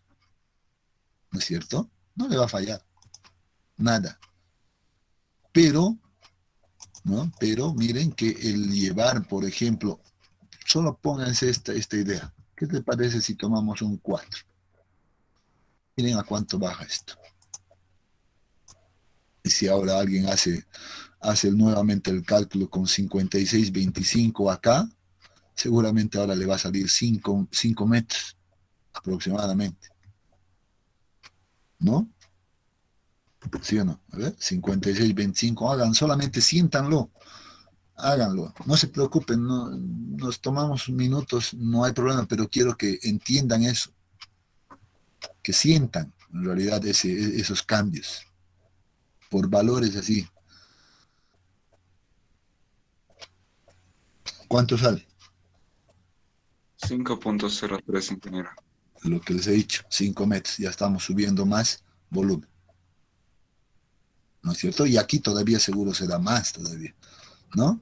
¿no es cierto? No le va a fallar, nada. Pero, ¿no? Pero miren que el llevar, por ejemplo, solo pónganse esta idea. ¿Qué te parece si tomamos un 4? Miren a cuánto baja esto. Y si ahora alguien hace nuevamente el cálculo con 56.25 acá, seguramente ahora le va a salir 5 metros aproximadamente, ¿no? ¿Sí o no? A ver, 56.25, solamente siéntanlo, háganlo, no se preocupen, nos tomamos minutos, no hay problema, pero quiero que entiendan eso, que sientan en realidad esos cambios, por valores así. ¿Cuánto sale? 5.03, ingeniero. Lo que les he dicho, 5 metros, ya estamos subiendo más volumen, ¿no es cierto? Y aquí todavía seguro se da más todavía, ¿no?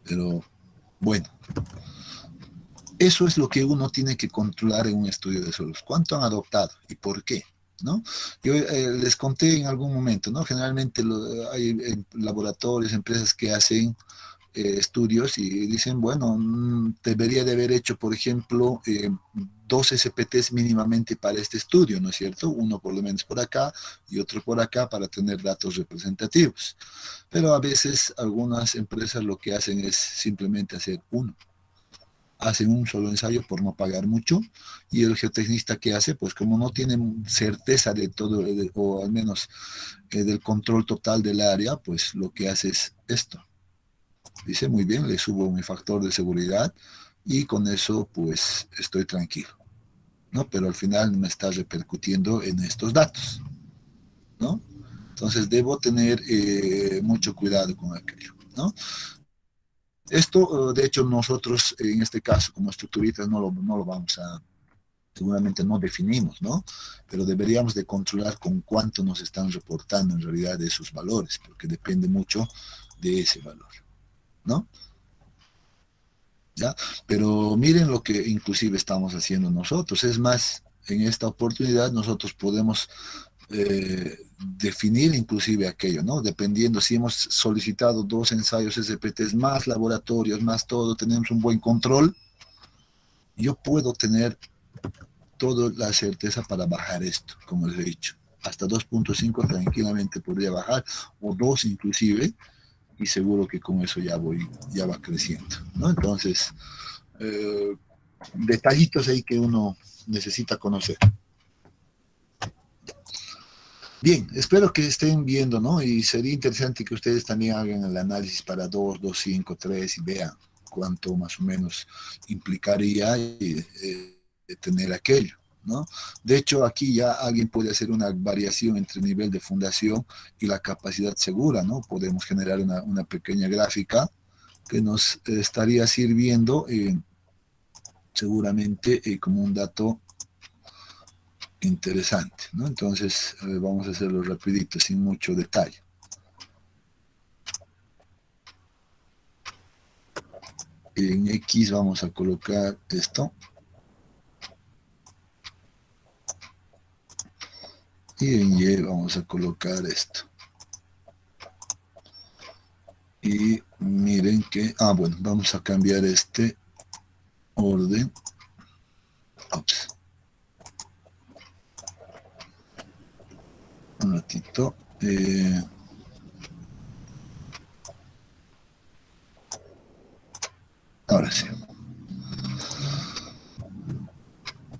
Pero bueno, eso es lo que uno tiene que controlar en un estudio de suelos. ¿Cuánto han adoptado y por qué? ¿No? Yo les conté en algún momento, ¿no? Generalmente hay laboratorios, empresas que hacen estudios y dicen, bueno, debería de haber hecho, por ejemplo, 2 SPTs mínimamente para este estudio, ¿no es cierto? Uno por lo menos por acá y otro por acá para tener datos representativos. Pero a veces algunas empresas lo que hacen es simplemente hacer uno. Hacen un solo ensayo por no pagar mucho, y el geotecnista que hace, pues como no tiene certeza de todo, o al menos del control total del área, pues lo que hace es esto. Dice, muy bien, le subo mi factor de seguridad y con eso pues estoy tranquilo, ¿no? Pero al final me está repercutiendo en estos datos, ¿no? Entonces debo tener mucho cuidado con aquello, ¿no? Esto, de hecho, nosotros en este caso como estructuristas no lo vamos a, seguramente no definimos, ¿no? Pero deberíamos de controlar con cuánto nos están reportando en realidad de esos valores, porque depende mucho de ese valor, ¿no? ¿Ya? Pero miren lo que inclusive estamos haciendo nosotros. Es más, en esta oportunidad nosotros podemos definir inclusive aquello, ¿no? Dependiendo si hemos solicitado 2 ensayos SPTs más laboratorios, más todo, tenemos un buen control, yo puedo tener toda la certeza para bajar esto, como les he dicho. Hasta 2.5 tranquilamente podría bajar, o 2 inclusive, y seguro que con eso ya va creciendo, ¿no? Entonces, detallitos ahí que uno necesita conocer. Bien, espero que estén viendo, ¿no? Y sería interesante que ustedes también hagan el análisis para 2, 5, 3 y vean cuánto más o menos implicaría tener aquello, ¿no? De hecho, aquí ya alguien puede hacer una variación entre el nivel de fundación y la capacidad segura, ¿no? Podemos generar una pequeña gráfica que nos estaría sirviendo seguramente como un dato interesante, ¿no? Entonces, vamos a hacerlo rapidito, sin mucho detalle. En X vamos a colocar esto. Y en Y vamos a colocar esto. Y miren que, bueno, vamos a cambiar este orden. Ups. Un ratito. Ahora sí.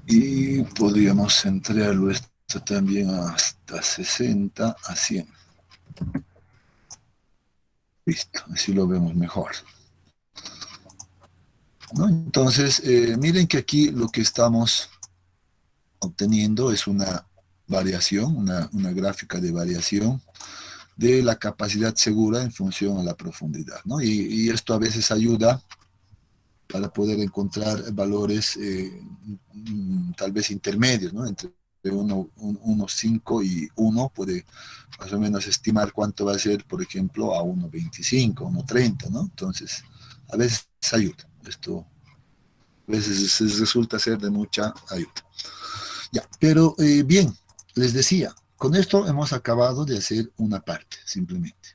Y podríamos centrarlo esto también hasta 60 a 100. Listo, así lo vemos mejor, ¿no? Entonces, miren que aquí lo que estamos obteniendo es una variación, una gráfica de variación de la capacidad segura en función a la profundidad, ¿no? Y esto a veces ayuda para poder encontrar valores tal vez intermedios, ¿no? Entre 1,5 y 1 puede más o menos estimar cuánto va a ser, por ejemplo, a 1,25, 1,30, ¿no? Entonces, a veces ayuda. Esto a veces resulta ser de mucha ayuda. Ya, pero bien, les decía, con esto hemos acabado de hacer una parte, simplemente,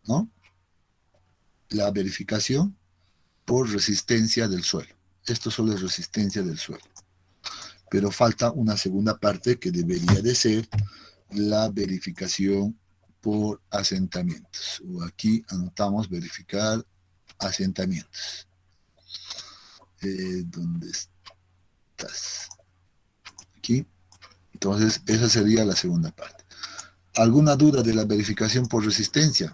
¿no? La verificación por resistencia del suelo. Esto solo es resistencia del suelo. Pero falta una segunda parte que debería de ser la verificación por asentamientos. O aquí anotamos verificar asentamientos. ¿Dónde estás? Aquí. Entonces, esa sería la segunda parte. ¿Alguna duda de la verificación por resistencia?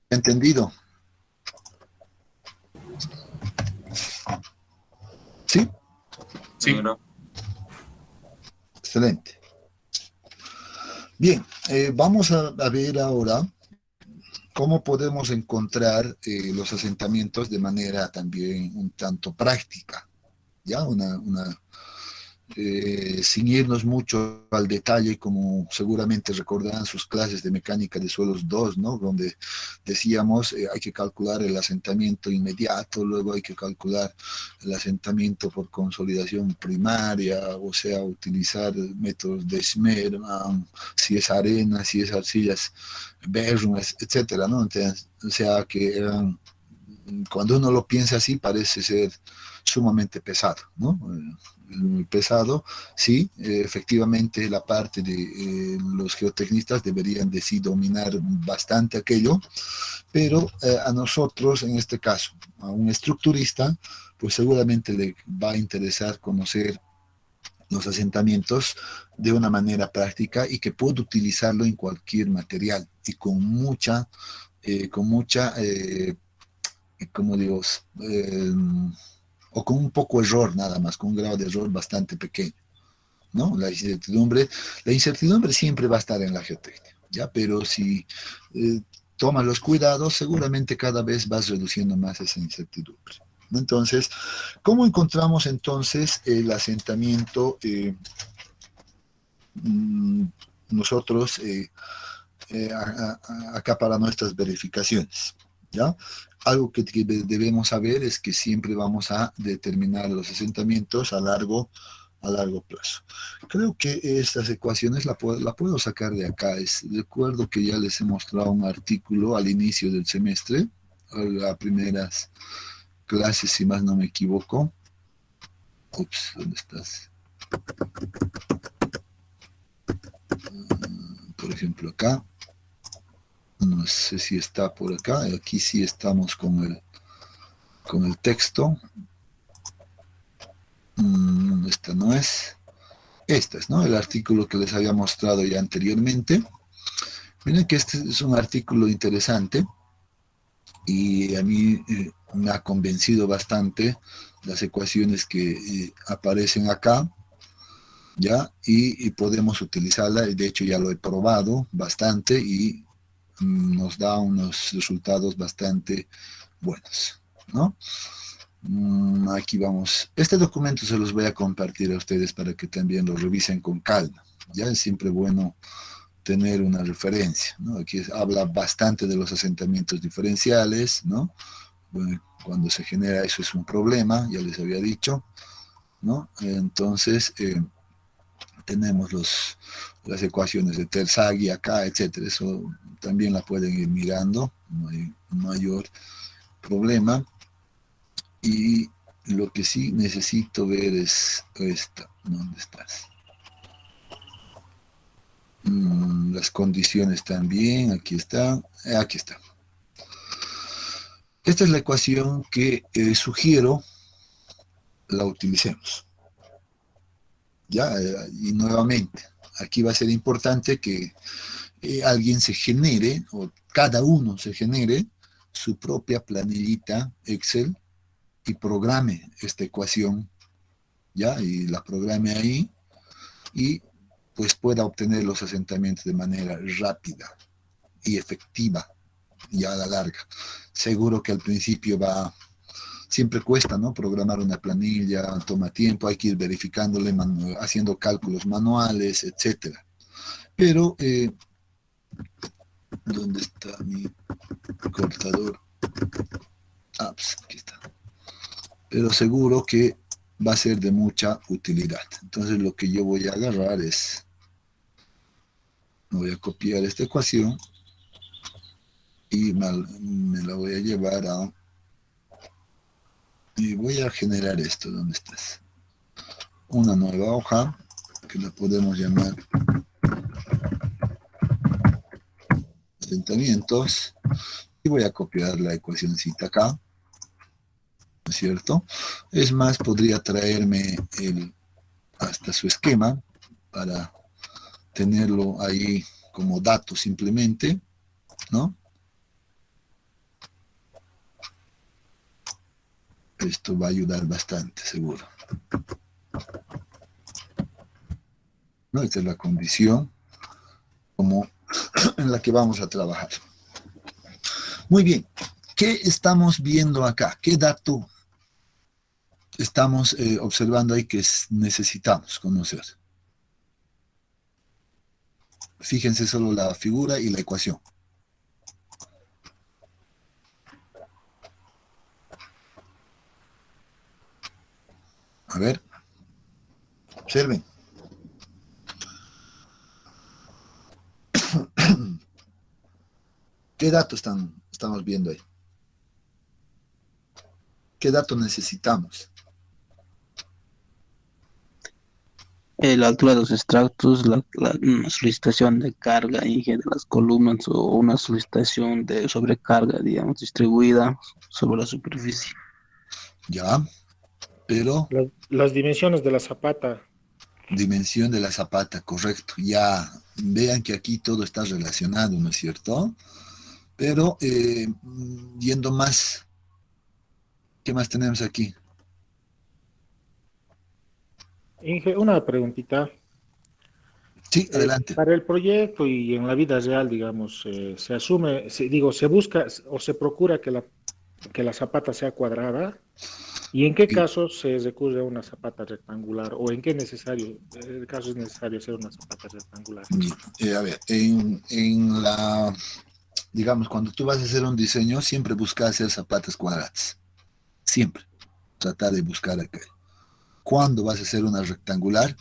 ¿Entendido? ¿Sí? Sí. Excelente. Bien, vamos a ver ahora cómo podemos encontrar los asentamientos de manera también un tanto práctica, ¿ya? Sin irnos mucho al detalle, como seguramente recordarán sus clases de mecánica de suelos 2, ¿no? Donde decíamos hay que calcular el asentamiento inmediato, luego hay que calcular el asentamiento por consolidación primaria, o sea, utilizar métodos de Schmermann, si es arena, si es arcillas, Bergman, etcétera, ¿no? Entonces, o sea, que eran, cuando uno lo piensa así, parece ser sumamente pesado, ¿no? Muy pesado, sí, efectivamente la parte de los geotecnistas deberían de sí dominar bastante aquello, pero a nosotros, en este caso, a un estructurista, pues seguramente le va a interesar conocer los asentamientos de una manera práctica y que pueda utilizarlo en cualquier material y como digo, o con un poco de error nada más, con un grado de error bastante pequeño, ¿no? La incertidumbre siempre va a estar en la geotecnia, ¿ya? Pero si tomas los cuidados, seguramente cada vez vas reduciendo más esa incertidumbre, ¿no? Entonces, ¿cómo encontramos entonces el asentamiento nosotros acá para nuestras verificaciones? ¿Ya? Algo que debemos saber es que siempre vamos a determinar los asentamientos a largo plazo. Creo que estas ecuaciones la puedo sacar de acá. Recuerdo que ya les he mostrado un artículo al inicio del semestre, a las primeras clases, si más no me equivoco. Ups, ¿dónde estás? Por ejemplo, acá. No sé si está por acá. Aquí sí estamos con el texto. Esta no es. Esta es, ¿no? El artículo que les había mostrado ya anteriormente. Miren que este es un artículo interesante y a mí me ha convencido bastante las ecuaciones que aparecen acá, ¿ya? Y podemos utilizarla, y de hecho ya lo he probado bastante y nos da unos resultados bastante buenos, ¿no? Aquí vamos. Este documento se los voy a compartir a ustedes para que también lo revisen con calma. Ya es siempre bueno tener una referencia, ¿no? Aquí habla bastante de los asentamientos diferenciales, ¿no? Bueno, cuando se genera eso es un problema, ya les había dicho, ¿no? Entonces, tenemos las ecuaciones de Terzaghi acá, etcétera. Eso también la pueden ir mirando, no hay mayor problema. Y lo que sí necesito ver es esta. ¿Dónde estás? Las condiciones también, aquí están, aquí está. Esta es la ecuación que sugiero la utilicemos. Ya, y nuevamente, aquí va a ser importante que alguien se genere, o cada uno se genere, su propia planillita Excel y programe esta ecuación, ya, y la programe ahí, y pues pueda obtener los asentamientos de manera rápida y efectiva, ya a la larga. Seguro que al principio siempre cuesta, ¿no? Programar una planilla, toma tiempo, hay que ir verificándole, haciendo cálculos manuales, etcétera. Pero, ¿dónde está mi cortador? Ah, pues aquí está. Pero seguro que va a ser de mucha utilidad. Entonces lo que yo voy a agarrar es, voy a copiar esta ecuación y me la voy a llevar a, y voy a generar esto. ¿Dónde estás? Una nueva hoja que la podemos llamar asentamientos, y voy a copiar la ecuacióncita acá, ¿no es cierto? Es más, podría traerme hasta su esquema para tenerlo ahí como dato simplemente, ¿no? Esto va a ayudar bastante, seguro. ¿No? Esta es la condición como en la que vamos a trabajar. Muy bien, ¿qué estamos viendo acá? ¿Qué dato estamos observando ahí que necesitamos conocer? Fíjense solo la figura y la ecuación. A ver, observen. ¿Qué dato estamos viendo ahí? ¿Qué dato necesitamos? La altura de los extractos, una solicitación de carga de las columnas o una solicitación de sobrecarga, digamos, distribuida sobre la superficie. Ya, pero Las dimensiones de la zapata. dimensión de la zapata, correcto. Ya, vean que aquí todo está relacionado, ¿no es cierto? Pero yendo más, ¿qué más tenemos aquí? Inge, una preguntita. Sí, adelante. Para el proyecto y en la vida real, digamos, se asume, se busca o se procura que la zapata sea cuadrada. ¿Y en qué Sí, casos se recurre a una zapata rectangular? ¿O en qué caso es necesario hacer una zapata rectangular? bien. A ver, digamos, cuando tú vas a hacer un diseño, siempre busca hacer zapatas cuadradas. Siempre. Tratar de buscar acá. ¿Cuándo vas a hacer una rectangular?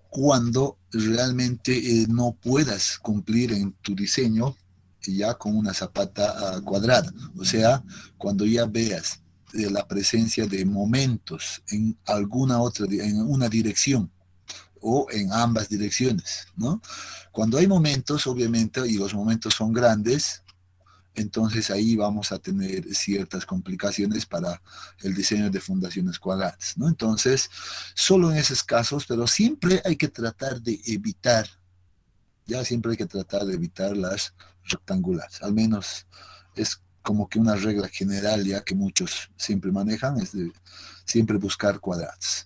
Cuando realmente no puedas cumplir en tu diseño ya con una zapata cuadrada. O sea, cuando ya veas la presencia de momentos en en una dirección o en ambas direcciones, ¿no? Cuando hay momentos, obviamente, y los momentos son grandes, entonces ahí vamos a tener ciertas complicaciones para el diseño de fundaciones cuadradas, ¿no? Entonces, solo en esos casos, pero siempre hay que tratar de evitar, ya siempre hay que tratar de evitar las rectangulares, al menos es como que una regla general ya que muchos siempre manejan, es de siempre buscar cuadrados.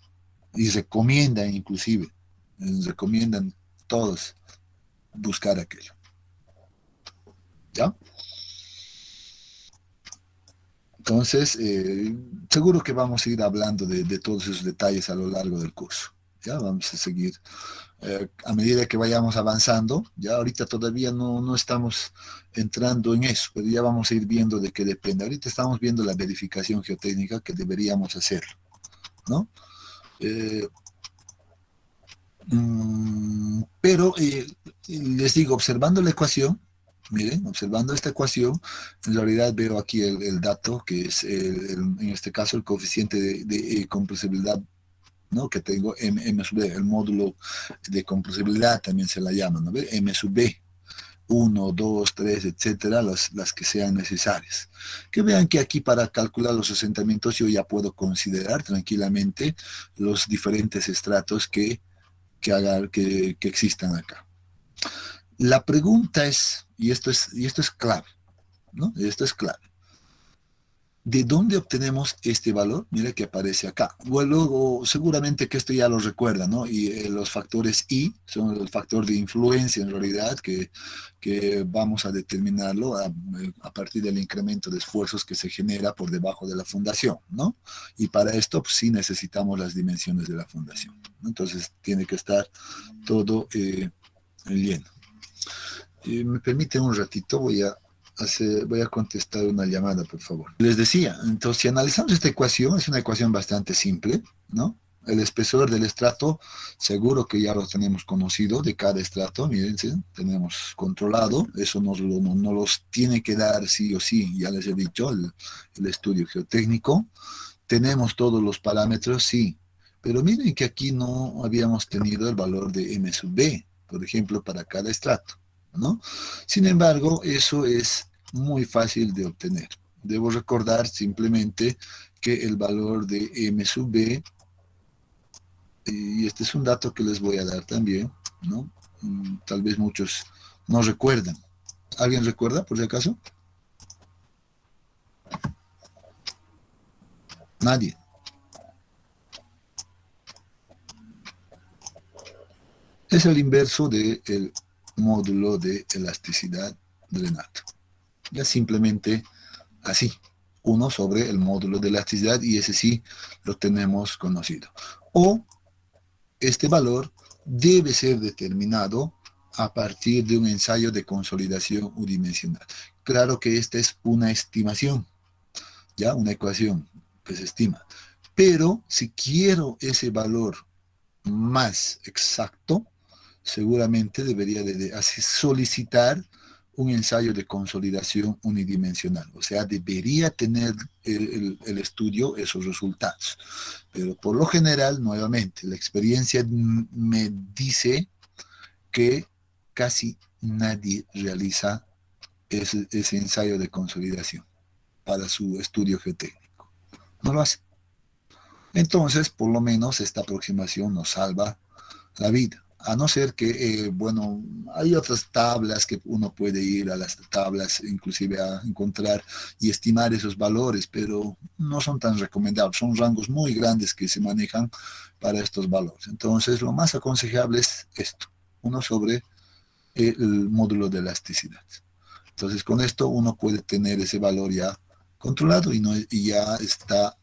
Y recomiendan inclusive, recomiendan todos buscar aquello, ¿ya? Entonces, seguro que vamos a ir hablando de todos esos detalles a lo largo del curso. Ya vamos a seguir a medida que vayamos avanzando. Ya ahorita todavía no estamos entrando en eso, pero ya vamos a ir viendo de qué depende. Ahorita estamos viendo la verificación geotécnica que deberíamos hacer, ¿no? Eh, pero les digo, observando la ecuación, miren, observando esta ecuación, en realidad veo aquí el dato que es, en este caso, el coeficiente de compresibilidad ¿no? Que tengo M sub B, el módulo de compresibilidad también se la llama, ¿no? M sub B, 1, 2, 3, etcétera, las que sean necesarias. Que vean que aquí para calcular los asentamientos yo ya puedo considerar tranquilamente los diferentes estratos que existan acá. La pregunta es, y esto es clave, ¿no? Esto es clave. ¿De dónde obtenemos este valor? Mira que aparece acá. Bueno, luego, seguramente que esto ya lo recuerda, ¿no? Y los factores I son el factor de influencia en realidad que vamos a determinarlo a partir del incremento de esfuerzos que se genera por debajo de la fundación, ¿no? Y para esto pues, sí necesitamos las dimensiones de la fundación, ¿no? Entonces tiene que estar todo lleno. ¿Me permite un ratito? Voy a contestar una llamada, por favor. Les decía, entonces, si analizamos esta ecuación, es una ecuación bastante simple, ¿no? El espesor del estrato, seguro que ya lo tenemos conocido de cada estrato, miren, ¿sí? Tenemos controlado, eso nos los tiene que dar sí o sí, ya les he dicho, el estudio geotécnico. Tenemos todos los parámetros, sí, pero miren que aquí no habíamos tenido el valor de M sub B, por ejemplo, para cada estrato, ¿no? Sin embargo, eso es muy fácil de obtener. Debo recordar simplemente que el valor de M sub B, y este es un dato que les voy a dar también, ¿no? Tal vez muchos no recuerdan. ¿Alguien recuerda, por si acaso? Nadie. Es el inverso del módulo de elasticidad de Renato. Ya simplemente así, 1 sobre el módulo de elasticidad, y ese sí lo tenemos conocido. O este valor debe ser determinado a partir de un ensayo de consolidación unidimensional. Claro que esta es una estimación, ya una ecuación que se estima. Pero si quiero ese valor más exacto, seguramente debería de solicitar un ensayo de consolidación unidimensional. O sea, debería tener el estudio esos resultados. Pero por lo general, nuevamente, la experiencia me dice que casi nadie realiza ese ensayo de consolidación para su estudio geotécnico. No lo hace. Entonces, por lo menos, esta aproximación nos salva la vida. A no ser que, bueno, hay otras tablas que uno puede ir a las tablas, inclusive a encontrar y estimar esos valores, pero no son tan recomendables. Son rangos muy grandes que se manejan para estos valores. Entonces, lo más aconsejable es esto, 1 sobre el módulo de elasticidad. Entonces, con esto uno puede tener ese valor ya controlado y ya está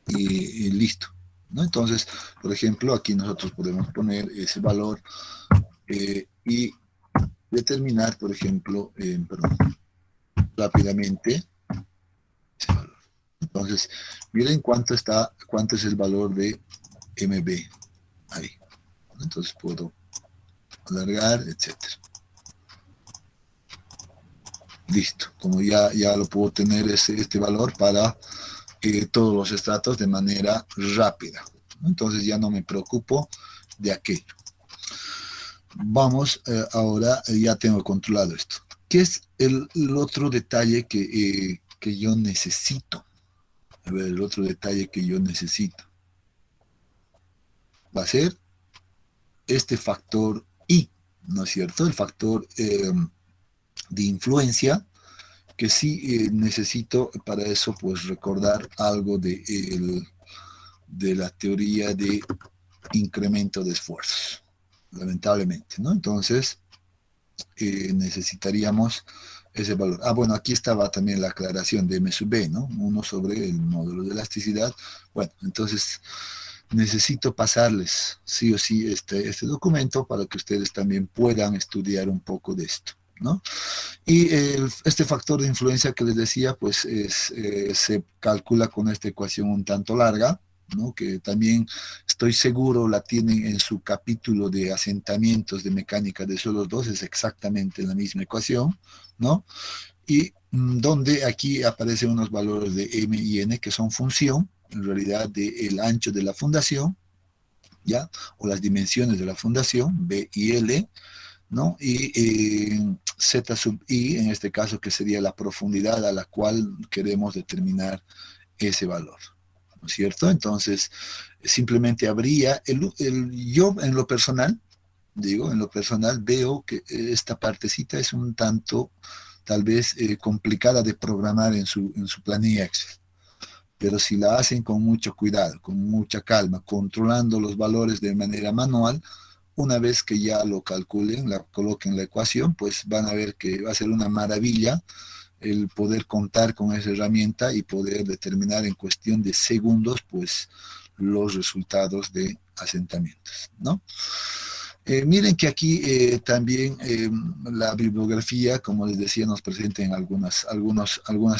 listo, ¿no? Entonces, por ejemplo, aquí nosotros podemos poner ese valor y determinar, por ejemplo, rápidamente ese valor. Entonces, miren cuánto es el valor de MB ahí. Entonces puedo alargar, etcétera. Listo, como ya lo puedo tener este valor para todos los estratos de manera rápida. Entonces ya no me preocupo de aquello. Vamos, ahora ya tengo controlado esto. ¿Qué es el otro detalle que yo necesito? A ver, el otro detalle que yo necesito va a ser este factor I, ¿no es cierto? El factor de influencia, que sí necesito para eso pues recordar algo de la teoría de incremento de esfuerzos, lamentablemente, ¿no? Entonces necesitaríamos ese valor. Bueno, aquí estaba también la aclaración de M sub B, ¿no? 1 sobre el módulo de elasticidad. Bueno, entonces necesito pasarles sí o sí este documento para que ustedes también puedan estudiar un poco de esto, ¿no? Y este factor de influencia que les decía, pues se calcula con esta ecuación un tanto larga, ¿no? Que también estoy seguro la tienen en su capítulo de asentamientos de mecánica de suelos 2, es exactamente la misma ecuación, ¿no? Y donde aquí aparecen unos valores de M y N que son función, en realidad, del ancho de la fundación, ¿ya? O las dimensiones de la fundación, B y L, ¿no? Y Z sub I, en este caso, que sería la profundidad a la cual queremos determinar ese valor, ¿no es cierto? Entonces, simplemente habría, yo en lo personal, digo, en lo personal veo que esta partecita es un tanto, tal vez, complicada de programar en su planilla Excel. Pero si la hacen con mucho cuidado, con mucha calma, controlando los valores de manera manual, una vez que ya lo calculen, la coloquen en la ecuación, pues van a ver que va a ser una maravilla el poder contar con esa herramienta y poder determinar en cuestión de segundos, pues, los resultados de asentamientos, ¿no? Miren que aquí también la bibliografía, como les decía, nos presenta en algunas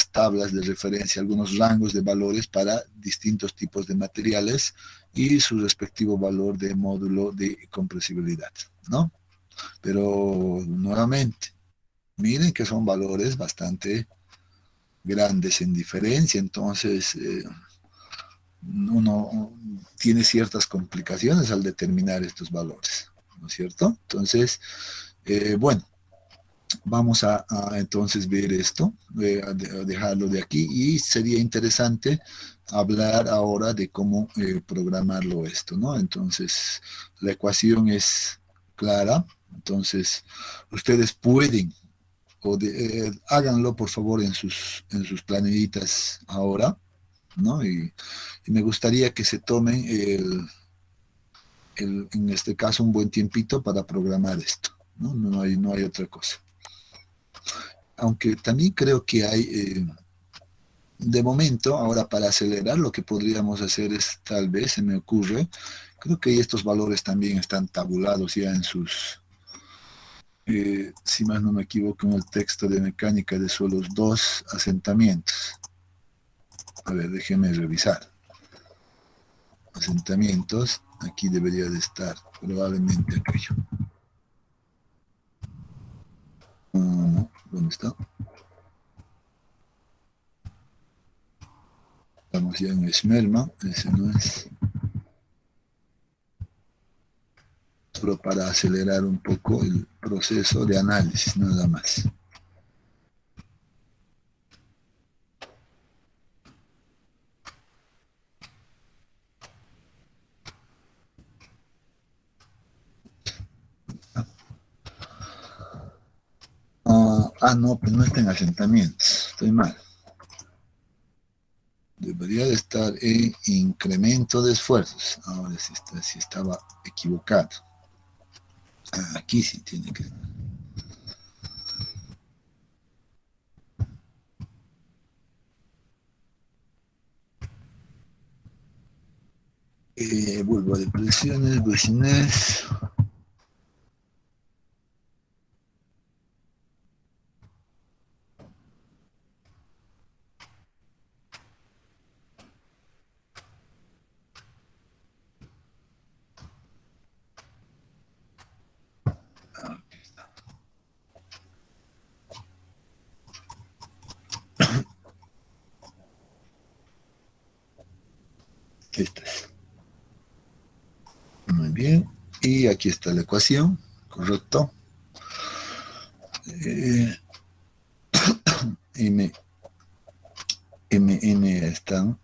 tablas de referencia, algunos rangos de valores para distintos tipos de materiales y su respectivo valor de módulo de compresibilidad, ¿no? Pero nuevamente, miren que son valores bastante grandes en diferencia, entonces uno tiene ciertas complicaciones al determinar estos valores, ¿no es cierto? Entonces, bueno, vamos a entonces ver esto, a dejarlo de aquí, y sería interesante hablar ahora de cómo programarlo esto, ¿no? Entonces, la ecuación es clara, entonces ustedes pueden, háganlo por favor en sus planillitas ahora, ¿no? Y me gustaría que se tomen en este caso un buen tiempito para programar esto, ¿no? No hay otra cosa. Aunque también creo que hay, de momento, ahora para acelerar, lo que podríamos hacer es, tal vez, se me ocurre, creo que estos valores también están tabulados ya en sus, si más no me equivoco, en el texto de mecánica de suelos 2 asentamientos. A ver, déjeme revisar. Asentamientos, aquí debería de estar, probablemente aquello. ¿Dónde está? Estamos ya en Esmerma, ese no es. Solo para acelerar un poco el proceso de análisis, nada más. No, pues no está en asentamientos, estoy mal. Debería de estar en incremento de esfuerzos. Ahora sí estaba equivocado. Aquí sí tiene que estar. Vuelvo de presiones, business. Aquí está. Muy bien. Y aquí está la ecuación, correcto. MN están.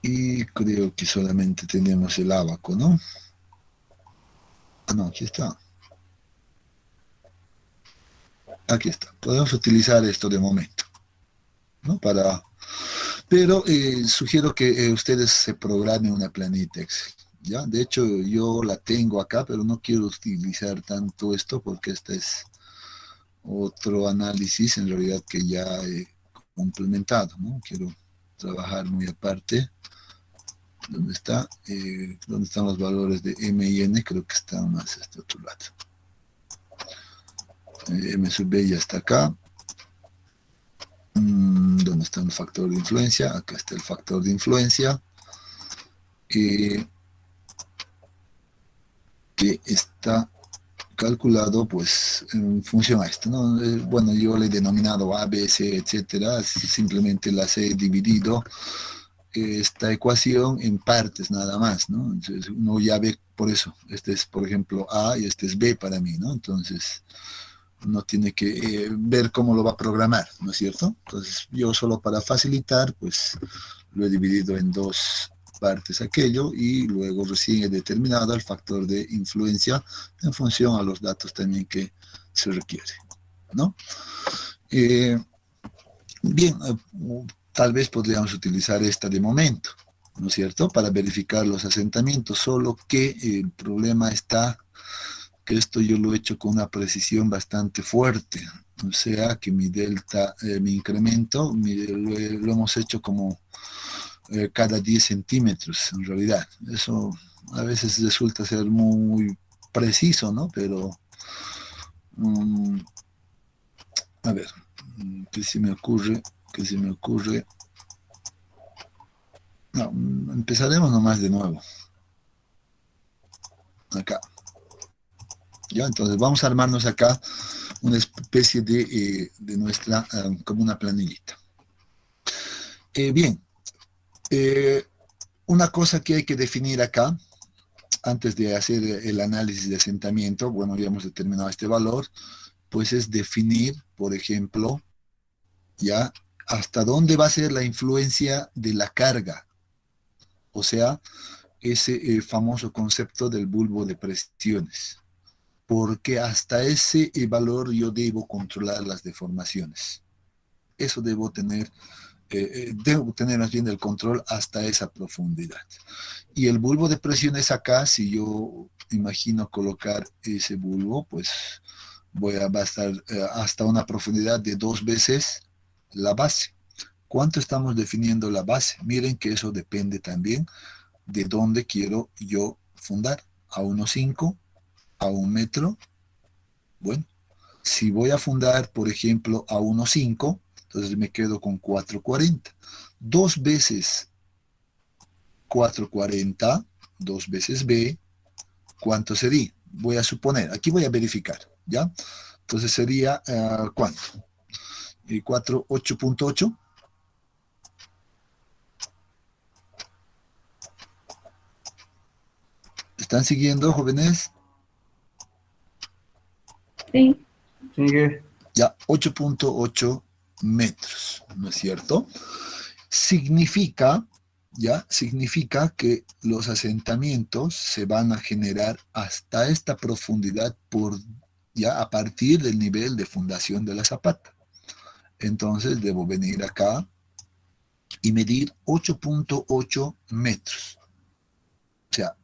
Y creo que solamente tenemos el ábaco, ¿no? No, aquí está. Aquí está. Podemos utilizar esto de momento, ¿no? Pero sugiero que ustedes se programen una planita Excel, ¿ya? De hecho, yo la tengo acá, pero no quiero utilizar tanto esto porque este es otro análisis, en realidad, que ya he complementado, ¿no? Quiero trabajar muy aparte. ¿Dónde está? ¿Dónde están los valores de M y N? Creo que están más a este otro lado. M sub B ya está acá. ¿Dónde está el factor de influencia? Acá está el factor de influencia. Que está calculado pues en función a esto, ¿no? Bueno, yo le he denominado A, B, C, etcétera, simplemente las he dividido esta ecuación en partes nada más, ¿no? Entonces uno ya ve por eso, este es por ejemplo A y este es B para mí, ¿no? Entonces uno tiene que ver cómo lo va a programar, ¿no es cierto? Entonces yo solo para facilitar pues lo he dividido en dos partes aquello y luego recién he determinado el factor de influencia en función a los datos también que se requiere, ¿no? Eh, Bien, tal vez podríamos utilizar esta de momento, ¿no es cierto?, para verificar los asentamientos, solo que el problema está que esto yo lo he hecho con una precisión bastante fuerte, o sea que mi delta, mi incremento, lo hemos hecho como cada 10 centímetros en realidad. Eso a veces resulta ser muy preciso, ¿no? Pero, um, a ver, ¿qué se me ocurre? ¿Qué se me ocurre? No, empezaremos nomás de nuevo. Acá. Ya, entonces vamos a armarnos acá una especie de nuestra, como una planillita. Bien, una cosa que hay que definir acá, antes de hacer el análisis de asentamiento, bueno, ya hemos determinado este valor, pues es definir, por ejemplo, ya hasta dónde va a ser la influencia de la carga, o sea, ese famoso concepto del bulbo de presiones, porque hasta ese valor yo debo controlar las deformaciones. Eso debo tener más bien el control hasta esa profundidad. Y el bulbo de presiones acá, si yo imagino colocar ese bulbo, pues va a estar hasta una profundidad de 2 veces la base. ¿Cuánto estamos definiendo la base? Miren que eso depende también de dónde quiero yo fundar. A 1,5, a 1 metro. Bueno, si voy a fundar, por ejemplo, a 1,5, entonces me quedo con 4,40. 2 veces 4,40, 2 veces B, ¿cuánto sería? Voy a suponer, aquí voy a verificar, ¿ya? Entonces sería, ¿cuánto? 4, 8,8. ¿Están siguiendo, jóvenes? Sí. Sigue. Ya, 8,8 metros, ¿no es cierto? Significa que los asentamientos se van a generar hasta esta profundidad ya a partir del nivel de fundación de la zapata. Entonces debo venir acá y medir 8,8 metros. O sea,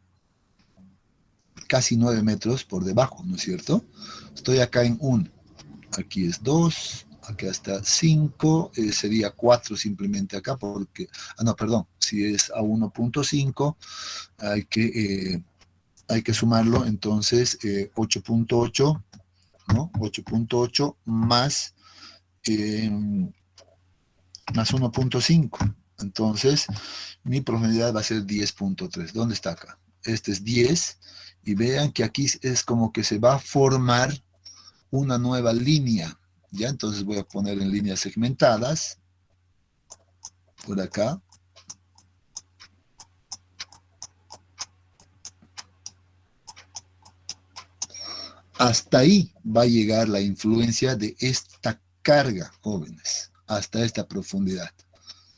casi 9 metros por debajo, ¿no es cierto? Estoy acá en 1. Aquí es 2. Acá está 5, sería 4 simplemente acá porque, no, perdón, si es a 1,5 hay que sumarlo, entonces 8,8, ¿no? 8,8 más 1,5. Entonces, mi profundidad va a ser 10,3. ¿Dónde está acá? Este es 10, y vean que aquí es como que se va a formar una nueva línea. ¿Ya? Entonces voy a poner en líneas segmentadas, por acá. Hasta ahí va a llegar la influencia de esta carga, jóvenes, hasta esta profundidad,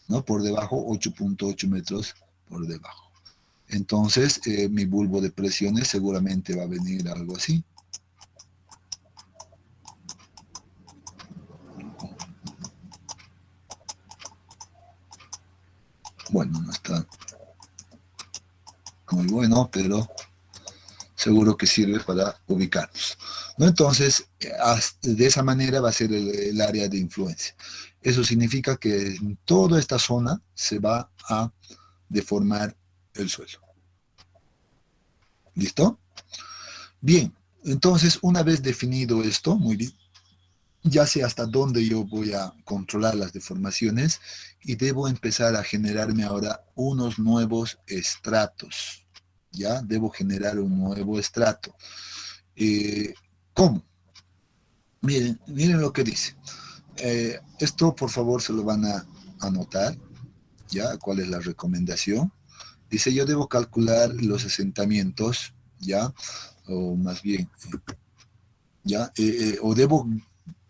¿no? Por debajo, 8,8 metros por debajo. Entonces, mi bulbo de presiones seguramente va a venir algo así. Bueno, no está muy bueno, pero seguro que sirve para ubicarnos, ¿no? Entonces, de esa manera va a ser el área de influencia. Eso significa que en toda esta zona se va a deformar el suelo. ¿Listo? Bien, entonces una vez definido esto, muy bien, ya sé hasta dónde yo voy a controlar las deformaciones y debo empezar a generarme ahora unos nuevos estratos. ¿Ya? Debo generar un nuevo estrato. ¿Cómo? Miren lo que dice. Esto, por favor, se lo van a anotar, ¿ya? ¿Cuál es la recomendación? Dice, yo debo calcular los asentamientos, ¿ya? O más bien, ¿ya? O debo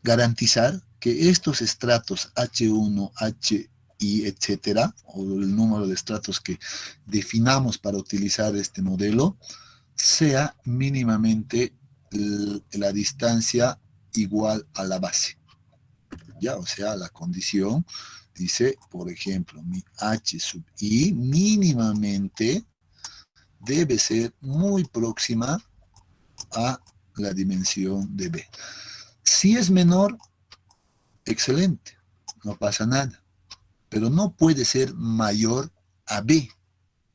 garantizar que estos estratos H1, HI, etcétera, o el número de estratos que definamos para utilizar este modelo, sea mínimamente la distancia igual a la base. Ya, o sea, la condición dice, por ejemplo, mi H sub I mínimamente debe ser muy próxima a la dimensión de B. Si es menor, excelente, no pasa nada, pero no puede ser mayor a B.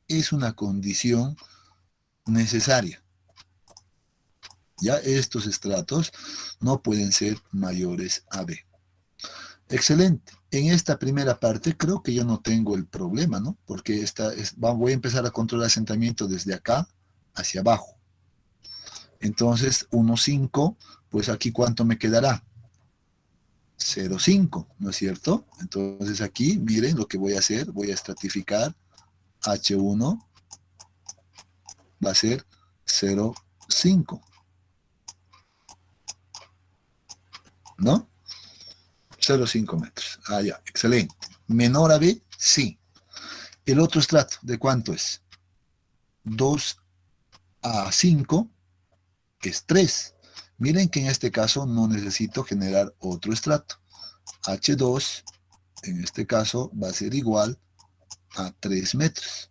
Es una condición necesaria. Ya estos estratos no pueden ser mayores a B. Excelente. En esta primera parte creo que yo no tengo el problema, ¿no? Porque voy a empezar a controlar asentamiento desde acá hacia abajo. Entonces, 1,5, pues aquí ¿cuánto me quedará? 0,5, ¿no es cierto? Entonces aquí, miren lo que voy a hacer. Voy a estratificar. H1 va a ser 0,5. ¿No? 0,5 metros. Ah, ya, excelente. ¿Menor a B? Sí. ¿El otro estrato de cuánto es? 2 a 5 es 3. Miren que en este caso no necesito generar otro estrato. H2, en este caso, va a ser igual a 3 metros.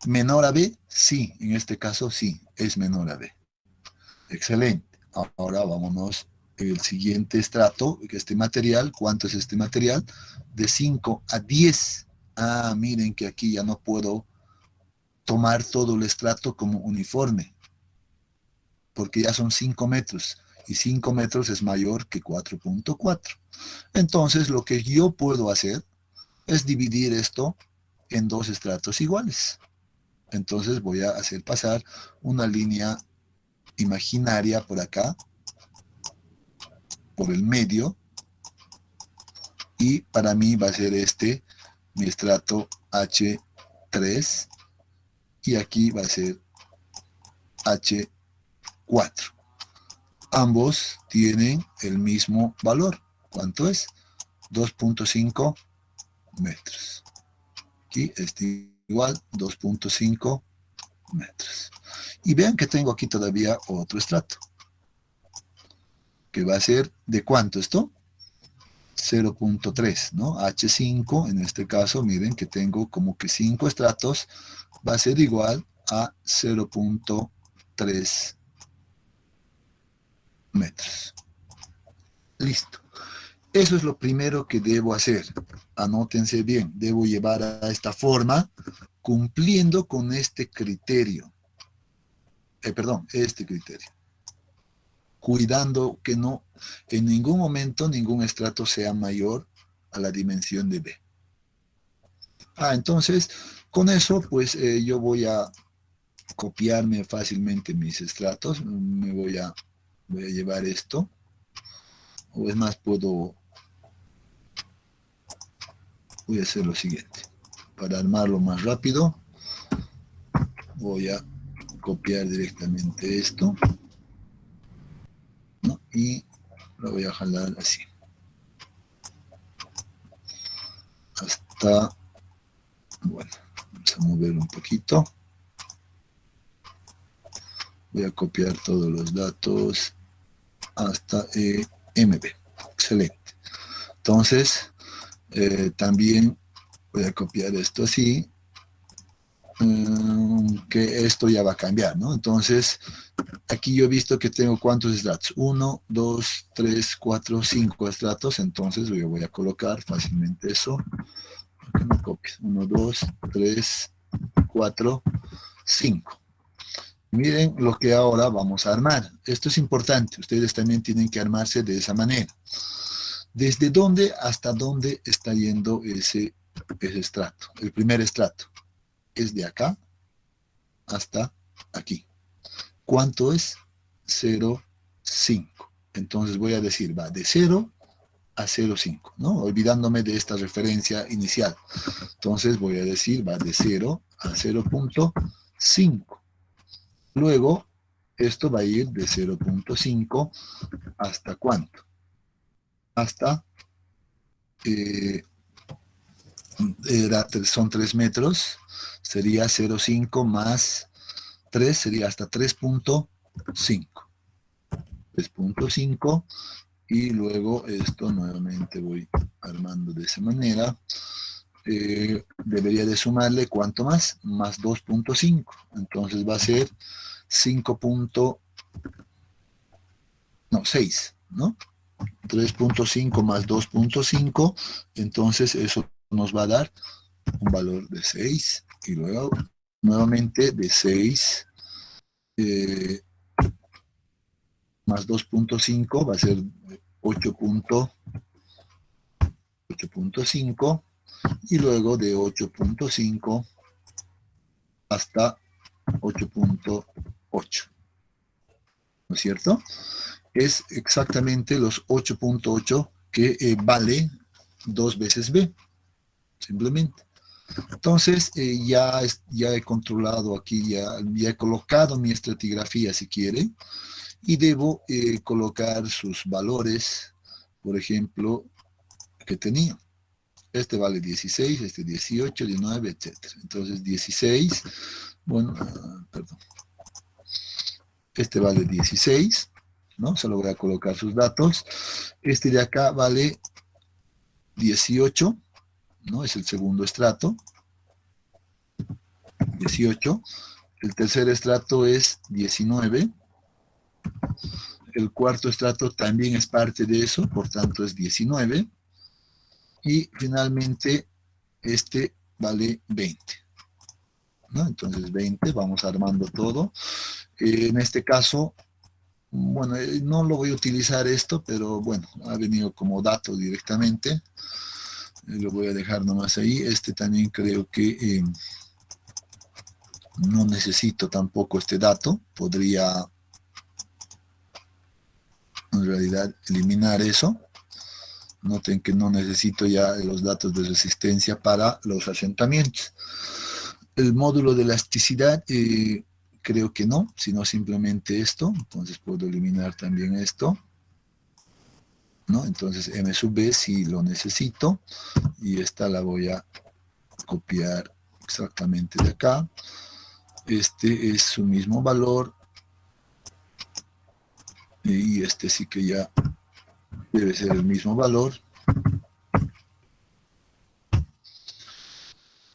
¿Menor a B? Sí, en este caso sí, es menor a B. Excelente. Ahora vámonos el siguiente estrato, este material. ¿Cuánto es este material? De 5 a 10. Ah, miren que aquí ya no puedo tomar todo el estrato como uniforme, porque ya son 5 metros, y 5 metros es mayor que 4,4. Entonces, lo que yo puedo hacer es dividir esto en dos estratos iguales. Entonces voy a hacer pasar una línea imaginaria por acá, por el medio, y para mí va a ser mi estrato H3, y aquí va a ser H4. Ambos tienen el mismo valor. ¿Cuánto es? 2,5 metros. Aquí está igual, 2,5 metros. Y vean que tengo aquí todavía otro estrato, que va a ser, ¿de cuánto esto? 0,3, ¿no? H5, en este caso, miren que tengo como que 5 estratos, va a ser igual a 0,3 metros. Listo. Eso es lo primero que debo hacer. Anótense bien, debo llevar a esta forma, cumpliendo con este criterio. Este criterio. Cuidando que no, en ningún momento, ningún estrato sea mayor a la dimensión de B. Entonces, con eso, pues yo voy a copiarme fácilmente mis estratos. Voy a llevar esto. O es más, voy a hacer lo siguiente. Para armarlo más rápido, voy a copiar directamente esto, ¿no? Y lo voy a jalar así. Hasta, bueno, vamos a mover un poquito. Voy a copiar todos los datos hasta MB. Excelente. Entonces, también voy a copiar esto así, que esto ya va a cambiar, ¿no? Entonces, aquí yo he visto que tengo cuántos estratos, 1, 2, 3, 4, 5 estratos, entonces yo voy a colocar fácilmente eso. ¿Por qué no copias? 1, 2, 3, 4, 5. Miren lo que ahora vamos a armar. Esto es importante, ustedes también tienen que armarse de esa manera. ¿Desde dónde hasta dónde está yendo ese estrato? El primer estrato es de acá hasta aquí. ¿Cuánto es? 0,5. Entonces voy a decir, va de 0 a 0,5, ¿no? Olvidándome de esta referencia inicial. Entonces voy a decir, va de 0 a 0,5. Luego, esto va a ir de 0,5 hasta ¿cuánto? Hasta, son 3 metros, sería 0,5 más 3, sería hasta 3,5. 3,5, y luego esto nuevamente voy armando de esa manera. Debería de sumarle ¿cuánto más? Más 2,5. Entonces va a ser 6, ¿no? 3,5 más 2,5, entonces eso nos va a dar un valor de 6, y luego nuevamente de 6 más 2,5 va a ser 8,5, y luego de 8,5 hasta 8,8, ¿no es cierto? Es exactamente los 8,8 que vale 2 veces B, simplemente. Entonces, ya he controlado aquí, ya he colocado mi estratigrafía, si quiere, y debo colocar sus valores, por ejemplo, que tenía. Este vale 16, este 18, 19, etc. Entonces 16, bueno, perdón. Este vale 16, ¿no? Solo voy a colocar sus datos. Este de acá vale 18, ¿no? Es el segundo estrato. 18. El tercer estrato es 19. El cuarto estrato también es parte de eso, por tanto es 19. Y finalmente este vale 20, ¿no? Entonces 20, vamos armando todo. En este caso, bueno, no lo voy a utilizar esto, pero bueno, ha venido como dato directamente. Lo voy a dejar nomás ahí. Este también creo que no necesito tampoco este dato. Podría en realidad eliminar eso. Noten que no necesito ya los datos de resistencia para los asentamientos. El módulo de elasticidad, creo que no, sino simplemente esto. Entonces puedo eliminar también esto, ¿no? Entonces M sub B sí lo necesito, y esta la voy a copiar exactamente de acá. Este es su mismo valor, y este sí que ya debe ser el mismo valor,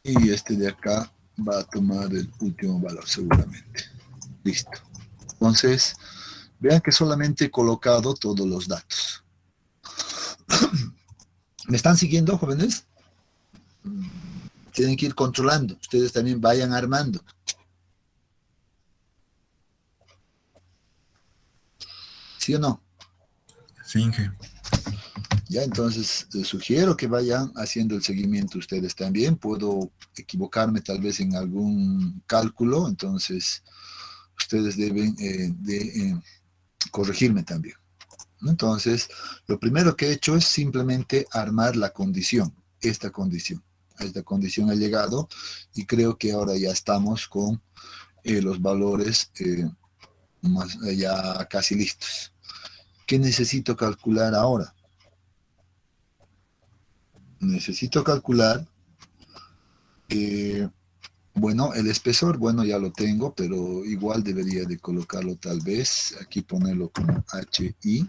y este de acá va a tomar el último valor seguramente. Listo. Entonces, vean que solamente he colocado todos los datos. ¿Me están siguiendo, jóvenes? Tienen que ir controlando. Ustedes también vayan armando. ¿Sí o no? Sí, Inge. Ya, entonces les sugiero que vayan haciendo el seguimiento ustedes también. Puedo equivocarme tal vez en algún cálculo, entonces ustedes deben corregirme también, ¿no? Entonces, lo primero que he hecho es simplemente armar la condición, esta condición. A esta condición he llegado, y creo que ahora ya estamos con los valores ya casi listos. ¿Qué necesito calcular ahora? Necesito calcular, bueno, el espesor, bueno, ya lo tengo, pero igual debería de colocarlo tal vez, aquí ponerlo como HI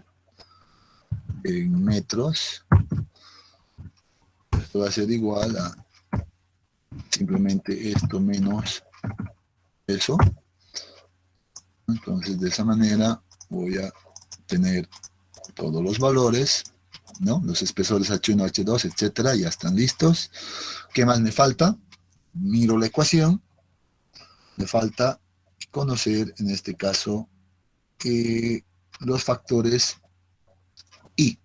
en metros. Esto va a ser igual a simplemente esto menos eso. Entonces, de esa manera voy a tener todos los valores, ¿no? Los espesores H1, H2, etcétera, ya están listos. ¿Qué más me falta? Miro la ecuación. Me falta conocer, en este caso, los factores I,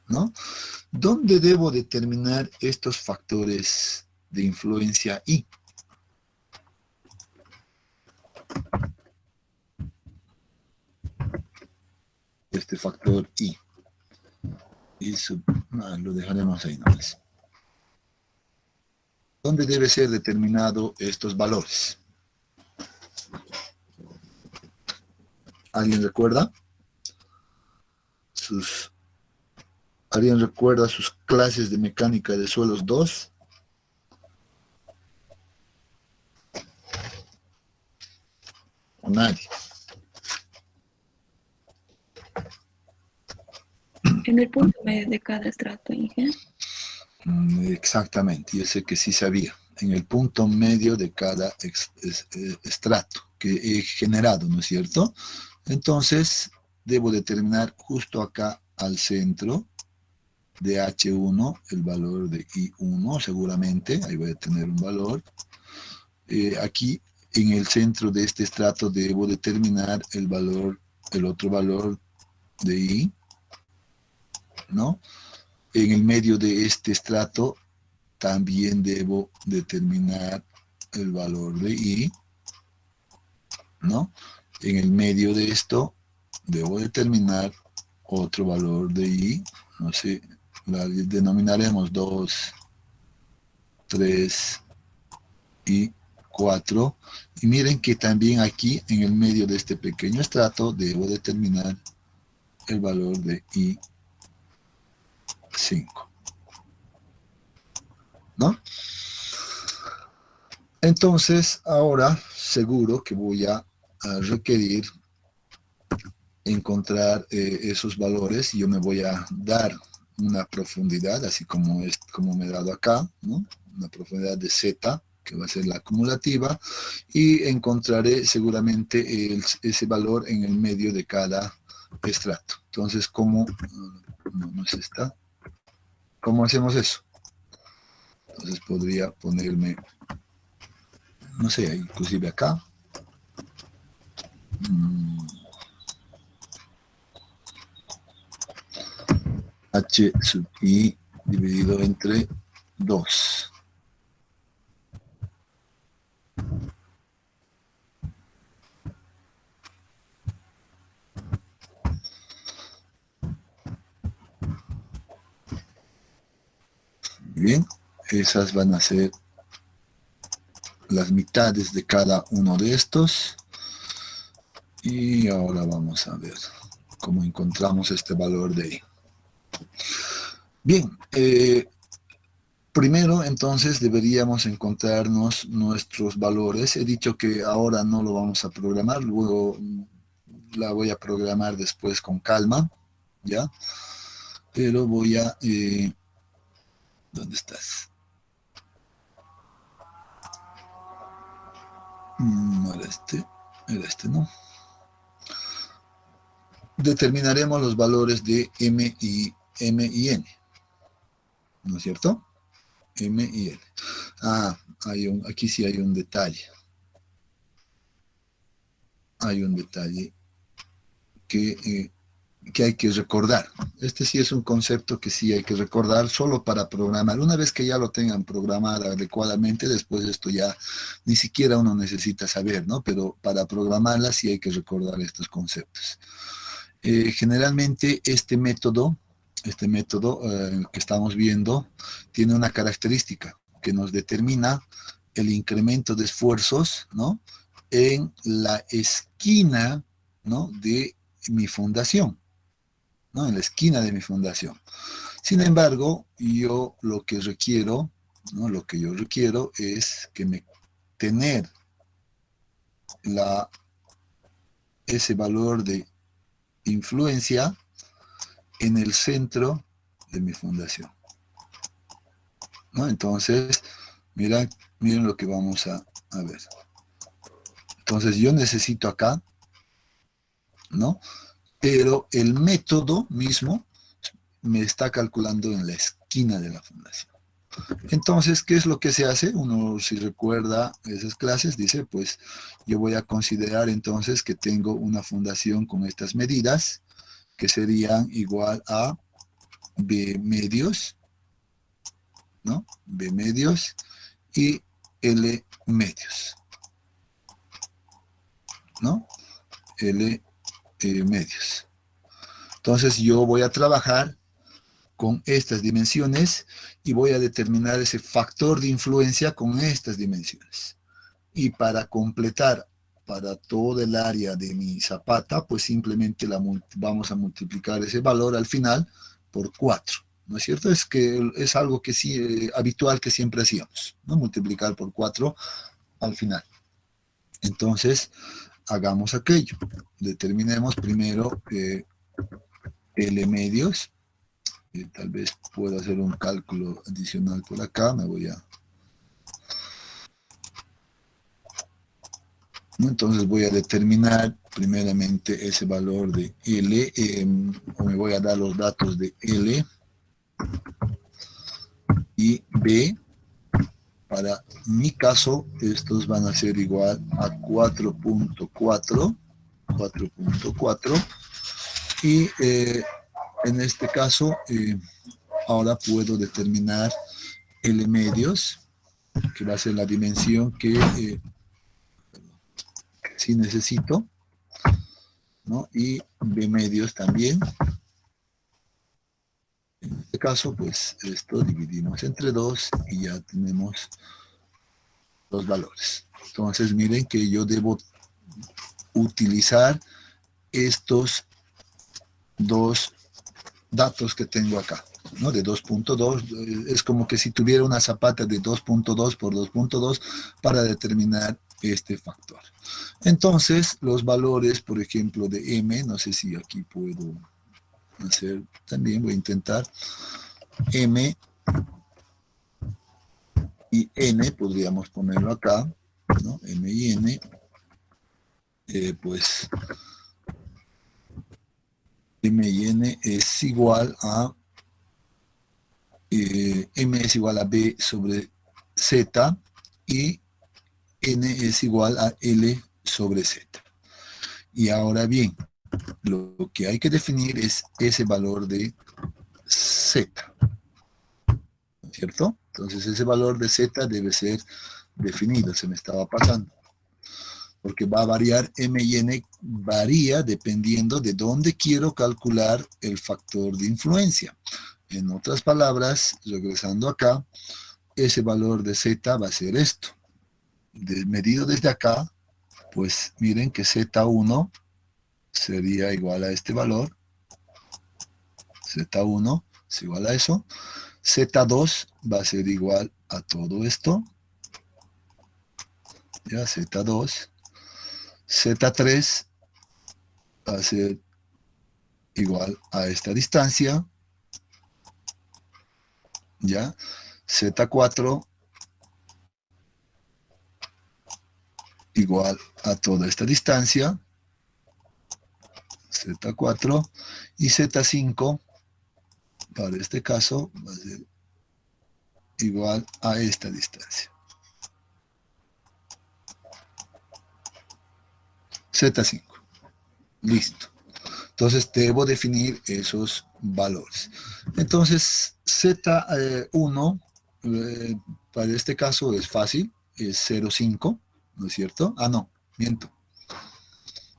¿no? ¿Dónde debo determinar estos factores de influencia I? este factor I. Y lo dejaremos ahí nomás. ¿Dónde debe ser determinado estos valores? ¿Alguien recuerda? ¿Alguien recuerda sus clases de mecánica de suelos 2? ¿O nadie? En el punto medio de cada estrato, Inge. Exactamente, yo sé que sí sabía. En el punto medio de cada estrato que he generado, ¿no es cierto? Entonces, debo determinar justo acá al centro de H1 el valor de I1, seguramente. Ahí voy a tener un valor. Aquí, en el centro de este estrato, debo determinar el otro valor de I, ¿no? En el medio de este estrato también debo determinar el valor de I, ¿no? En el medio de esto debo determinar otro valor de I, no sé, la denominaremos 2, 3 y 4. Y miren que también aquí en el medio de este pequeño estrato debo determinar el valor de I5. ¿No? Entonces, ahora seguro que voy a requerir encontrar esos valores y yo me voy a dar una profundidad, así como me he dado acá, ¿no? Una profundidad de Z, que va a ser la acumulativa, y encontraré seguramente ese valor en el medio de cada estrato. Entonces, ¿cómo? No es esta. ¿Cómo hacemos eso? Entonces podría ponerme, no sé, inclusive acá. H sub I dividido entre 2. Bien, esas van a ser las mitades de cada uno de estos. Y ahora vamos a ver cómo encontramos este valor de I. Bien, primero entonces deberíamos encontrarnos nuestros valores. He dicho que ahora no lo vamos a programar, luego la voy a programar después con calma, ¿ya? Pero voy a... ¿dónde estás? No era este, ¿no? Determinaremos los valores de M y N, ¿no es cierto? M y N. Aquí sí hay un detalle. Hay un detalle que hay que recordar. Este sí es un concepto que sí hay que recordar solo para programar. Una vez que ya lo tengan programado adecuadamente, después esto ya ni siquiera uno necesita saber, ¿no? Pero para programarla sí hay que recordar estos conceptos. Generalmente este método que estamos viendo tiene una característica que nos determina el incremento de esfuerzos, ¿no? En la esquina, ¿no? de mi fundación, ¿no? En la esquina de mi fundación. Sin embargo, yo lo que requiero, ¿no? Lo que yo requiero es tener ese valor de influencia en el centro de mi fundación, ¿no? Entonces, miren lo que vamos a ver. Entonces, yo necesito acá, ¿no? Pero el método mismo me está calculando en la esquina de la fundación. Entonces, ¿qué es lo que se hace? Uno, si recuerda esas clases, dice, pues, yo voy a considerar entonces que tengo una fundación con estas medidas, que serían igual a B medios, ¿no? B medios y L medios, ¿no? L medios. Entonces yo voy a trabajar con estas dimensiones y voy a determinar ese factor de influencia con estas dimensiones. Y para completar para todo el área de mi zapata, pues simplemente vamos a multiplicar ese valor al final por 4. ¿No es cierto? Es que es algo que sí, habitual que siempre hacíamos, ¿no? Multiplicar por 4 al final. Entonces, hagamos aquello. Determinemos primero L medios. Tal vez pueda hacer un cálculo adicional por acá. Me voy a... Entonces voy a determinar primeramente ese valor de L, o me voy a dar los datos de L y B. Para mi caso, estos van a ser igual a 4.4, y en este caso, ahora puedo determinar L medios, que va a ser la dimensión que sí necesito, ¿no? Y B medios también. En este caso, pues esto dividimos entre 2 y ya tenemos los valores. Entonces, miren que yo debo utilizar estos dos datos que tengo acá, ¿no? De 2.2, es como que si tuviera una zapata de 2.2 por 2.2 para determinar este factor. Entonces, los valores, por ejemplo, de M, no sé si aquí puedo hacer, también voy a intentar, M y N, podríamos ponerlo acá, ¿no? M y N, pues M y N es igual a, M es igual a B sobre Z y N es igual a L sobre Z. Y ahora bien, lo que hay que definir es ese valor de Z, ¿cierto? Entonces ese valor de Z debe ser definido, se me estaba pasando. Porque va a variar, M y N varía dependiendo de dónde quiero calcular el factor de influencia. En otras palabras, regresando acá, ese valor de Z va a ser esto. Medido desde acá, pues miren que Z1 sería igual a este valor. Z1 es igual a eso. Z2 va a ser igual a todo esto. Ya, Z2. Z3 va a ser igual a esta distancia. Ya. Z4 igual a toda esta distancia. Z4 y Z5 para este caso va a ser igual a esta distancia. Z5. Listo. Entonces debo definir esos valores. Entonces Z1 para este caso es fácil, es 0,5, ¿no es cierto? Ah, no, miento.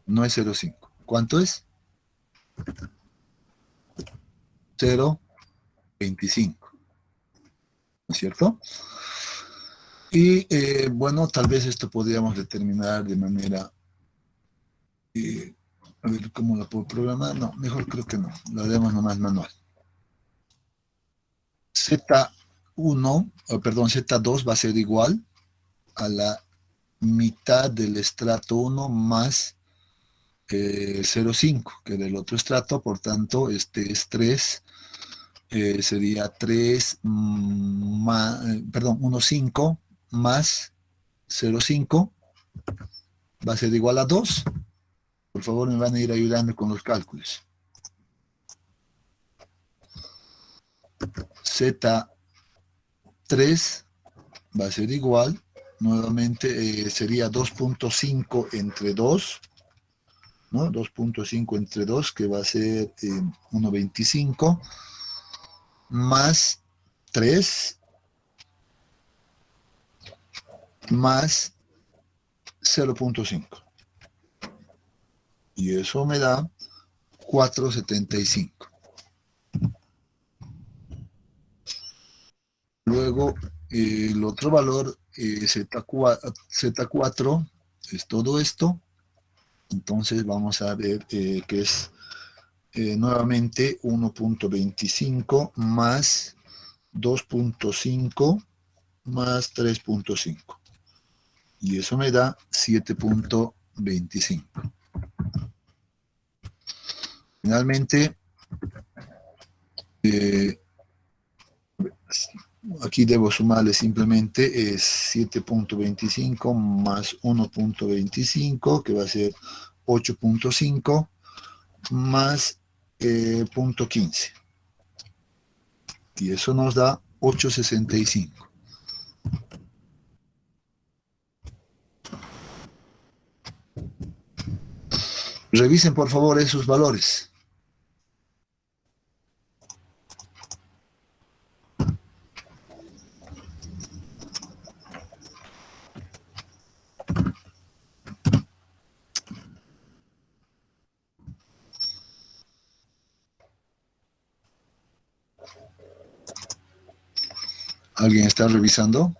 No es 0,5. ¿Cuánto es? 0,25. ¿No es cierto? Y bueno, tal vez esto podríamos determinar de manera... a ver, ¿cómo lo puedo programar? No, mejor creo que no. Lo haremos nomás manual. Z2 va a ser igual a la mitad del estrato 1 más 0,5, que era el otro estrato, por tanto, este es 3, sería 3, perdón, 1,5 más 0,5, va a ser igual a 2. Por favor, me van a ir ayudando con los cálculos. Z3 va a ser igual, nuevamente sería 2.5 entre 2, ¿no? 2.5 entre 2, que va a ser 1,25, más 3, más 0.5. Y eso me da 475. Luego, el otro valor, Z4, es todo esto. Entonces, vamos a ver que es nuevamente 1.25 más 2.5 más 3.5. Y eso me da 7.25. Finalmente, aquí debo sumarle simplemente es 7.25 más 1.25, que va a ser 8.5, más punto 15. Y eso nos da 8.65. Revisen por favor esos valores. ¿Alguien está revisando?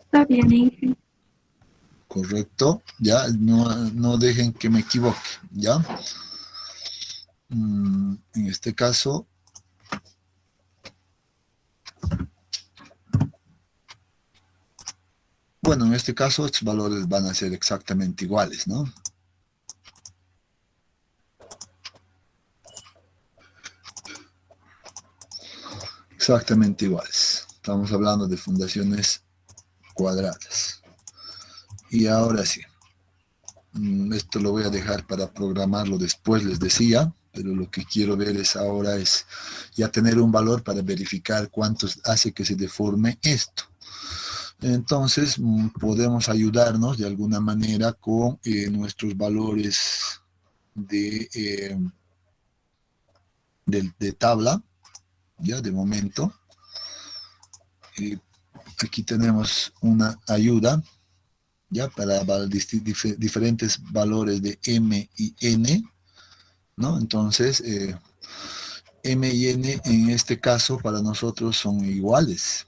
Está bien, Inge. Correcto. Ya, no dejen que me equivoque. ¿Ya? En este caso, bueno, en este caso estos valores van a ser exactamente iguales, ¿no? Exactamente iguales. Estamos hablando de fundaciones cuadradas. Y ahora sí. Esto lo voy a dejar para programarlo después, les decía, pero lo que quiero ver es ahora es ya tener un valor para verificar cuánto hace que se deforme esto. Entonces, podemos ayudarnos de alguna manera con nuestros valores de tabla, ya de momento. Aquí tenemos una ayuda, ya para diferentes valores de M y N, ¿no? Entonces, M y N en este caso para nosotros son iguales.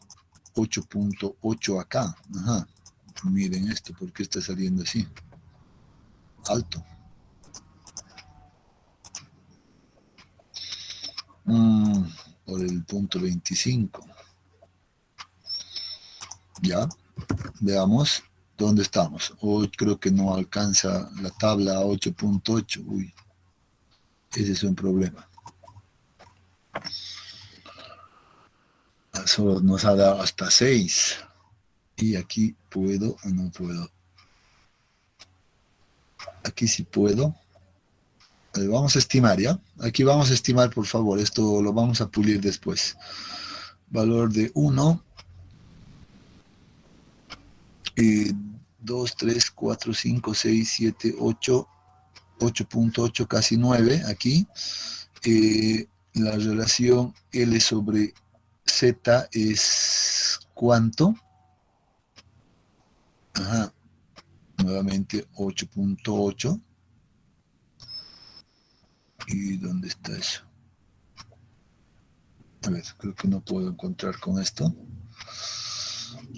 8.8 acá. Ajá. Miren esto, ¿por qué está saliendo así? Alto. Por el punto 25. Ya, veamos dónde estamos. Hoy creo que no alcanza la tabla a 8.8. Uy, ese es un problema. Solo nos ha dado hasta 6. Y aquí puedo o no puedo. Aquí sí puedo. Vamos a estimar, ¿ya? Aquí vamos a estimar, por favor. Esto lo vamos a pulir después. Valor de 1. 2, 3, 4, 5, 6, 7, 8. 8.8, casi 9 aquí. La relación L sobre Z es ¿cuánto? Ajá. Nuevamente 8.8. ¿Y dónde está eso? A ver, creo que no puedo encontrar con esto.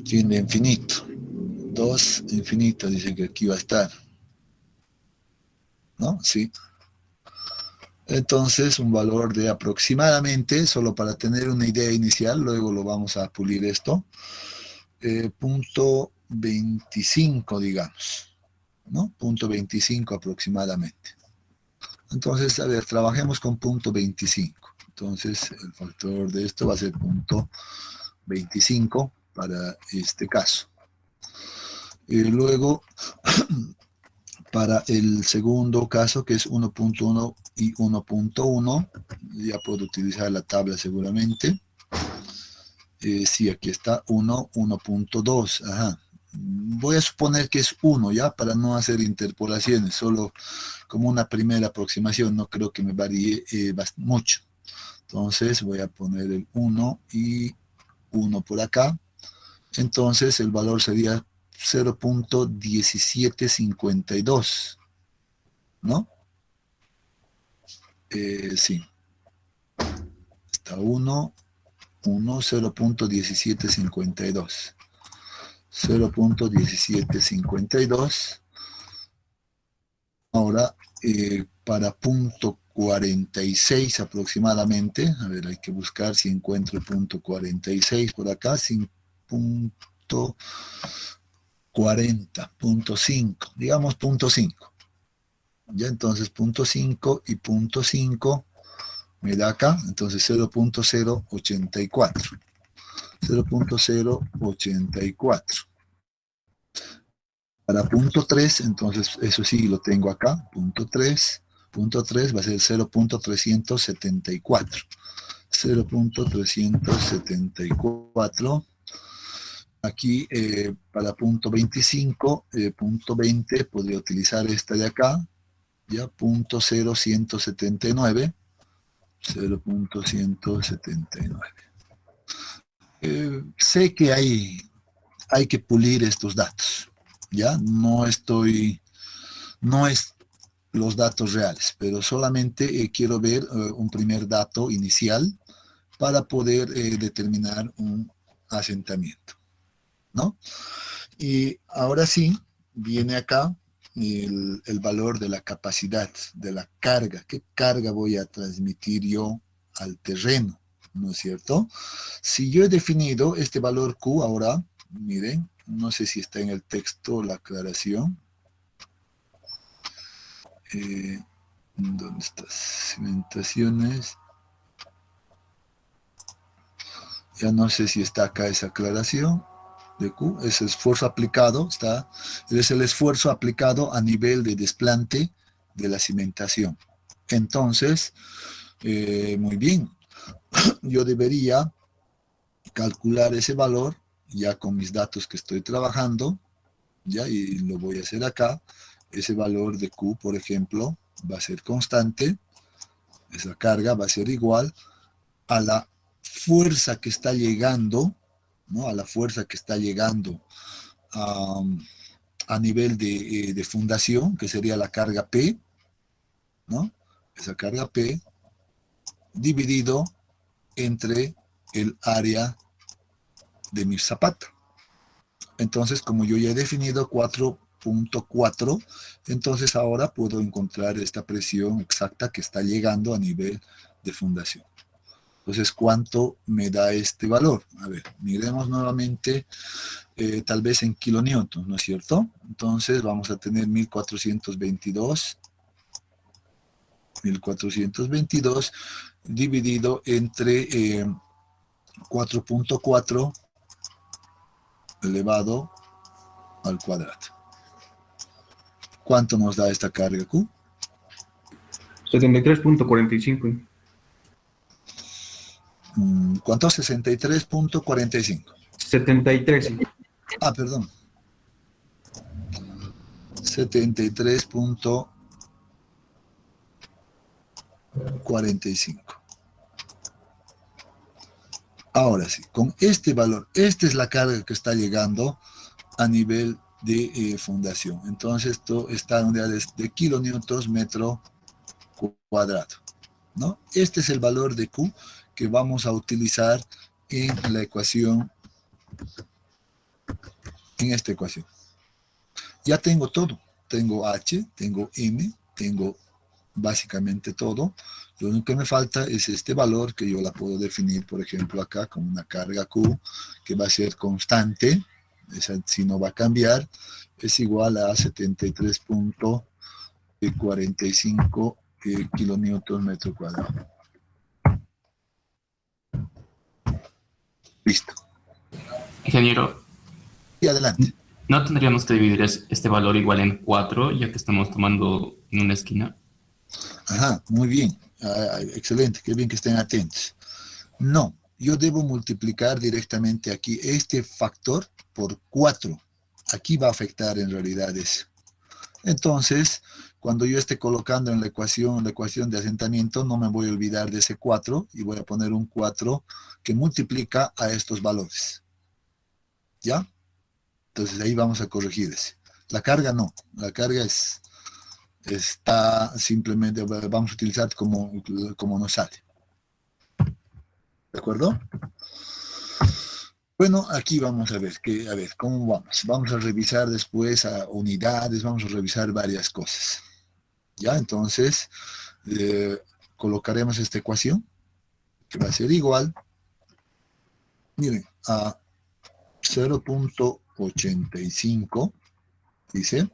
Tiene infinito. 2 infinito, dice que aquí va a estar. ¿No? Sí. Entonces, un valor de aproximadamente, solo para tener una idea inicial, luego lo vamos a pulir esto, punto 25, digamos, ¿no? Punto 25 aproximadamente. Entonces, a ver, trabajemos con punto 25. Entonces, el factor de esto va a ser punto 25 para este caso. Luego, para el segundo caso, que es 1.1 y 1.1, ya puedo utilizar la tabla seguramente. Sí, aquí está 1, 1.2. Ajá. Voy a suponer que es 1, ya, para no hacer interpolaciones, solo como una primera aproximación, no creo que me varíe mucho. Entonces voy a poner el 1 y 1 por acá. Entonces el valor sería 0.1752, ¿no? Sí. Está 0.1752. 0.1752. Ahora, para punto 46 aproximadamente, a ver, hay que buscar si encuentro el punto 46 por acá, sin punto 40, punto 5, digamos punto 5. Ya, entonces punto 5 y punto 5 me da acá, entonces 0.084. 0.084. Para punto 3, entonces eso sí lo tengo acá, punto 3 va a ser 0.374. 0.374. Aquí para punto 25, punto 20, podría utilizar esta de acá, ya, punto 0.179. 0.179. Sé que hay que pulir estos datos, ¿ya? No es los datos reales, pero solamente quiero ver un primer dato inicial para poder determinar un asentamiento, ¿no? Y ahora sí, viene acá el valor de la capacidad, de la carga. ¿Qué carga voy a transmitir yo al terreno? ¿No es cierto? Si yo he definido este valor Q ahora, miren, no sé si está en el texto la aclaración. ¿Dónde está? Cimentaciones. Ya no sé si está acá esa aclaración de Q. Es el esfuerzo aplicado, es el esfuerzo aplicado a nivel de desplante de la cimentación. Entonces, muy bien, yo debería calcular ese valor ya con mis datos que estoy trabajando, ya, y lo voy a hacer acá. Ese valor de Q, por ejemplo, va a ser constante, esa carga va a ser igual a la fuerza que está llegando, ¿no? A la fuerza que está llegando a nivel de fundación, que sería la carga P, ¿no? Esa carga P dividido entre el área de mi zapata. Entonces, como yo ya he definido 4.4, entonces ahora puedo encontrar esta presión exacta que está llegando a nivel de fundación. Entonces, ¿cuánto me da este valor? A ver, miremos nuevamente, tal vez en kilonewtons, ¿no es cierto? Entonces, vamos a tener 1422 dividido entre 4.4 elevado al cuadrado. ¿Cuánto nos da esta carga Q? 73.45. ¿Cuánto? 63.45. 73. Ah, perdón. 73.45. Ahora sí, con este valor, esta es la carga que está llegando a nivel de fundación. Entonces, esto está en unidades de kilonewtons metro cuadrado, ¿no? Este es el valor de Q que vamos a utilizar en la ecuación, en esta ecuación. Ya tengo todo. Tengo H, tengo M, tengo básicamente todo. Lo único que me falta es este valor que yo la puedo definir, por ejemplo, acá como una carga Q que va a ser constante, esa si no va a cambiar, es igual a 73.45 kilonewtons metro cuadrado. Listo. Ingeniero, Y adelante. ¿no tendríamos que dividir este valor igual en 4, ya que estamos tomando en una esquina? Ajá, muy bien. Excelente, qué bien que estén atentos. No, yo debo multiplicar directamente aquí este factor por 4. Aquí va a afectar en realidad eso. Entonces, cuando yo esté colocando en la ecuación de asentamiento, no me voy a olvidar de ese 4 y voy a poner un 4 que multiplica a estos valores. ¿Ya? Entonces ahí vamos a corregir ese. La carga no, la carga está simplemente, vamos a utilizar como nos sale. ¿De acuerdo? Bueno, aquí vamos a ver, ¿cómo vamos? Vamos a revisar después a unidades, vamos a revisar varias cosas. ¿Ya? Entonces, colocaremos esta ecuación, que va a ser igual, miren, a 0.85, dice,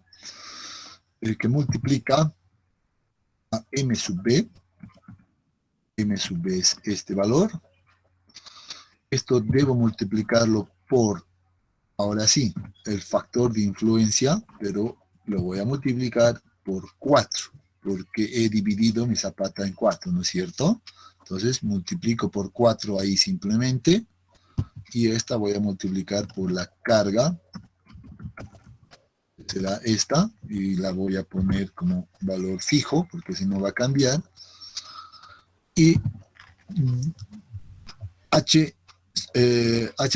que multiplica a m sub b. M sub b es este valor. Esto debo multiplicarlo por, ahora sí, el factor de influencia, pero lo voy a multiplicar por 4, porque he dividido mi zapata en 4, ¿no es cierto? Entonces multiplico por 4 ahí simplemente, y esta voy a multiplicar por la carga, será esta, y la voy a poner como valor fijo, porque si no va a cambiar, y H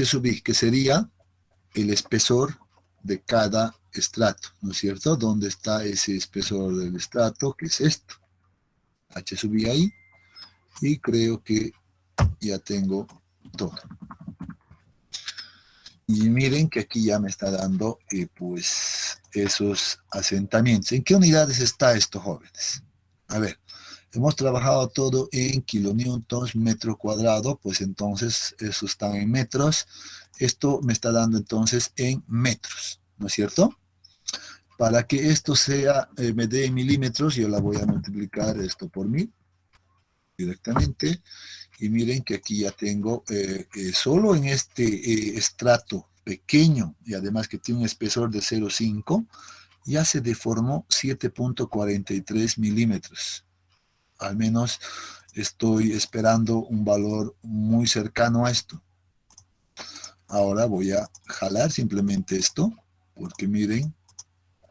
sub i, que sería el espesor de cada estrato, ¿no es cierto? ¿Dónde está ese espesor del estrato? Que es esto. H sub i ahí. Y creo que ya tengo todo. Y miren que aquí ya me está dando, pues, esos asentamientos. ¿En qué unidades está esto, jóvenes? A ver. Hemos trabajado todo en kilonewtons metro cuadrado, pues entonces eso está en metros. Esto me está dando entonces en metros, ¿no es cierto? Para que esto sea, me dé en milímetros, yo la voy a multiplicar esto por 1000 directamente. Y miren que aquí ya tengo, solo en este estrato pequeño, y además que tiene un espesor de 0,5, ya se deformó 7.43 milímetros. Al menos estoy esperando un valor muy cercano a esto. Ahora voy a jalar simplemente esto, porque miren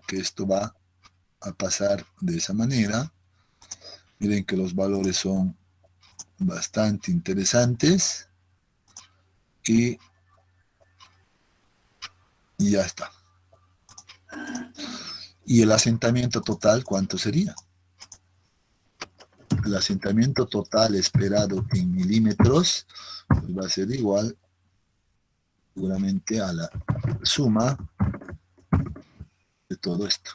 que esto va a pasar de esa manera. Miren que los valores son bastante interesantes. Y ya está. ¿Y el asentamiento total cuánto sería? El asentamiento total esperado en milímetros pues va a ser igual seguramente a la suma de todo esto.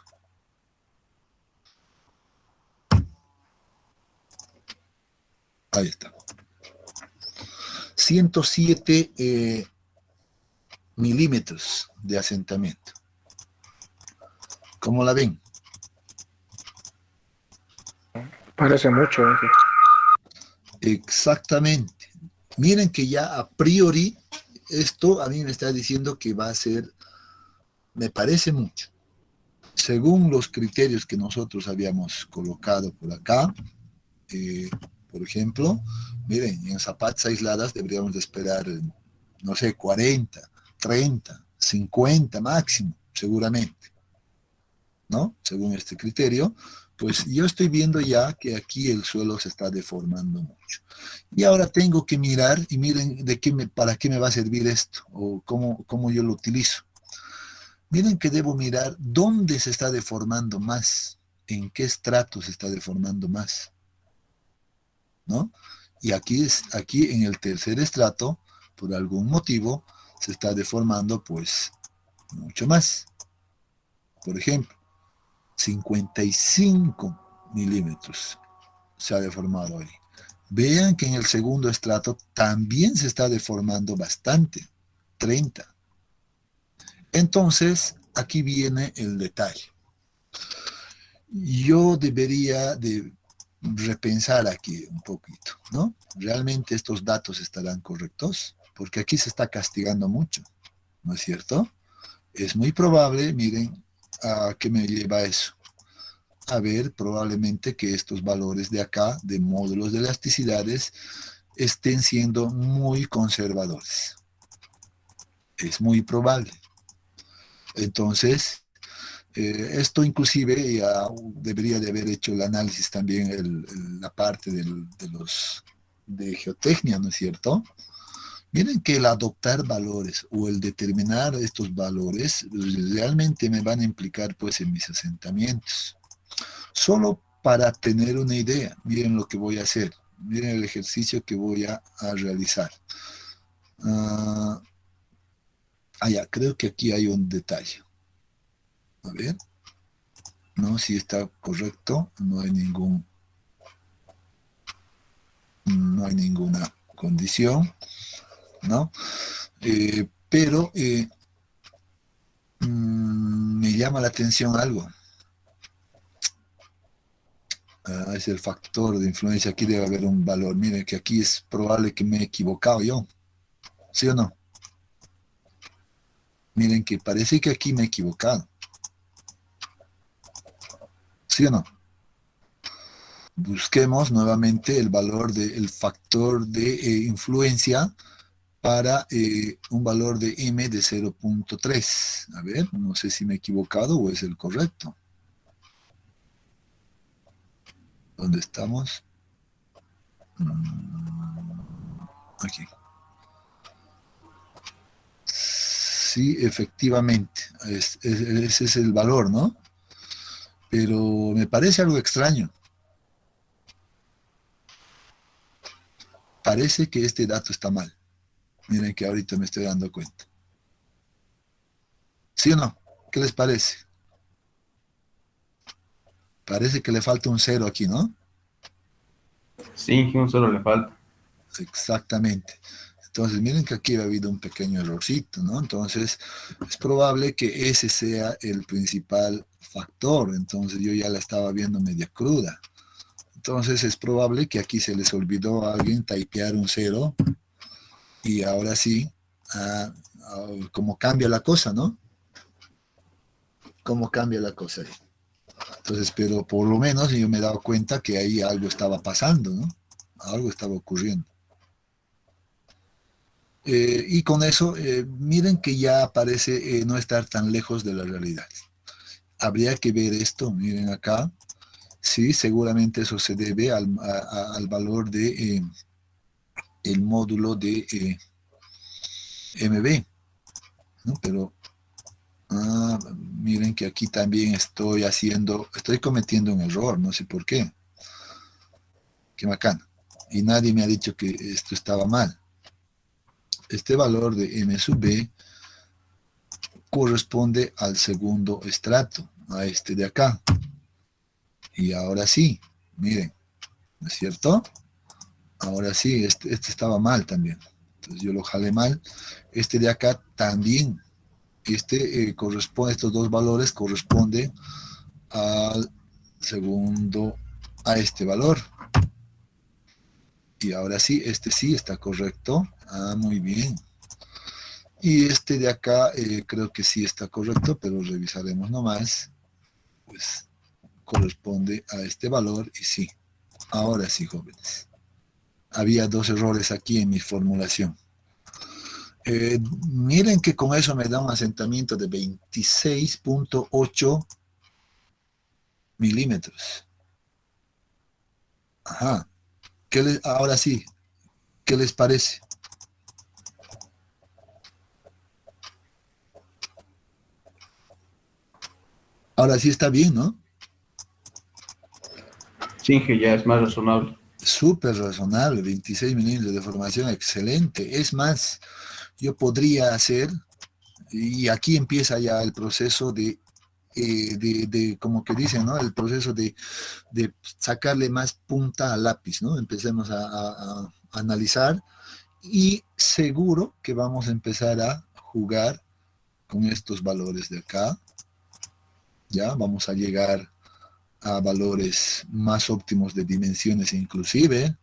Ahí está. 107 milímetros de asentamiento. ¿Cómo la ven? Parece mucho, Ángel. Exactamente. Miren que ya a priori esto a mí me está diciendo que va a ser, me parece mucho. Según los criterios que nosotros habíamos colocado por acá, por ejemplo, miren, en zapatas aisladas deberíamos de esperar, no sé, 40, 30, 50 máximo, seguramente, ¿no? Según este criterio. Pues yo estoy viendo ya que aquí el suelo se está deformando mucho. Y ahora tengo que mirar, y miren para qué me va a servir esto, o cómo yo lo utilizo. Miren que debo mirar dónde se está deformando más, en qué estrato se está deformando más, ¿no? Y aquí en el tercer estrato, por algún motivo, se está deformando, pues, mucho más. Por ejemplo, 55 milímetros se ha deformado ahí. Vean que en el segundo estrato también se está deformando bastante, 30. Entonces, aquí viene el detalle. Yo debería de repensar aquí un poquito, ¿no? ¿Realmente estos datos estarán correctos? Porque aquí se está castigando mucho, ¿no es cierto? Es muy probable, miren, ¿a qué me lleva eso? A ver, probablemente que estos valores de acá, de módulos de elasticidades, estén siendo muy conservadores. Es muy probable. Entonces, esto inclusive ya debería de haber hecho el análisis también, la parte de geotecnia, ¿no es cierto? Miren que el adoptar valores o el determinar estos valores realmente me van a implicar pues en mis asentamientos. Solo para tener una idea, miren lo que voy a hacer. Miren el ejercicio que voy a realizar. Ya, creo que aquí hay un detalle. A ver. No, si está correcto, no hay ninguna condición, ¿no? Pero me llama la atención algo. Es el factor de influencia. Aquí debe haber un valor. Miren que aquí es probable que me he equivocado yo. ¿Sí o no? Miren que parece que aquí me he equivocado. ¿Sí o no? Busquemos nuevamente el valor del factor de influencia para un valor de m de 0.3. A ver, no sé si me he equivocado o es el correcto. ¿Dónde estamos? Aquí. Sí, efectivamente. Ese es el valor, ¿no? Pero me parece algo extraño. Parece que este dato está mal. Miren que ahorita me estoy dando cuenta. ¿Sí o no? ¿Qué les parece? Parece que le falta un 0 aquí, ¿no? Sí, un solo le falta. Exactamente. Entonces, miren que aquí ha habido un pequeño errorcito, ¿no? Entonces, es probable que ese sea el principal factor. Entonces, yo ya la estaba viendo media cruda. Entonces, es probable que aquí se les olvidó a alguien typear un 0 y ahora sí, como cambia la cosa, ¿no? Cómo cambia la cosa ahí. Entonces, pero por lo menos yo me he dado cuenta que ahí algo estaba pasando, ¿no? Algo estaba ocurriendo. Y con eso, miren que ya parece no estar tan lejos de la realidad. Habría que ver esto, miren acá. Sí, seguramente eso se debe al valor de el módulo de MB, ¿no? Pero miren que aquí también estoy cometiendo un error, no sé por qué. Qué bacán. Y nadie me ha dicho que esto estaba mal. Este valor de M sub B corresponde al segundo estrato, a este de acá. Y ahora sí, miren, ¿no es cierto? Ahora sí, este estaba mal también. Entonces yo lo jalé mal. Este de acá también. Estos dos valores corresponden al segundo, a este valor. Y ahora sí, este sí está correcto. Muy bien. Y este de acá creo que sí está correcto, pero revisaremos nomás. Pues corresponde a este valor y sí. Ahora sí, jóvenes. Había dos errores aquí en mi formulación. Miren que con eso me da un asentamiento de 26.8 milímetros. Ajá. Ahora sí, ¿qué les parece? Ahora sí está bien, ¿no? Sí, que ya es más razonable. Súper razonable, 26 milímetros de deformación, excelente. Es más, yo podría hacer, y aquí empieza ya el proceso de como que dicen, ¿no? El proceso de sacarle más punta al lápiz, ¿no? Empecemos a analizar y seguro que vamos a empezar a jugar con estos valores de acá. Ya vamos a llegar a valores más óptimos de dimensiones inclusive,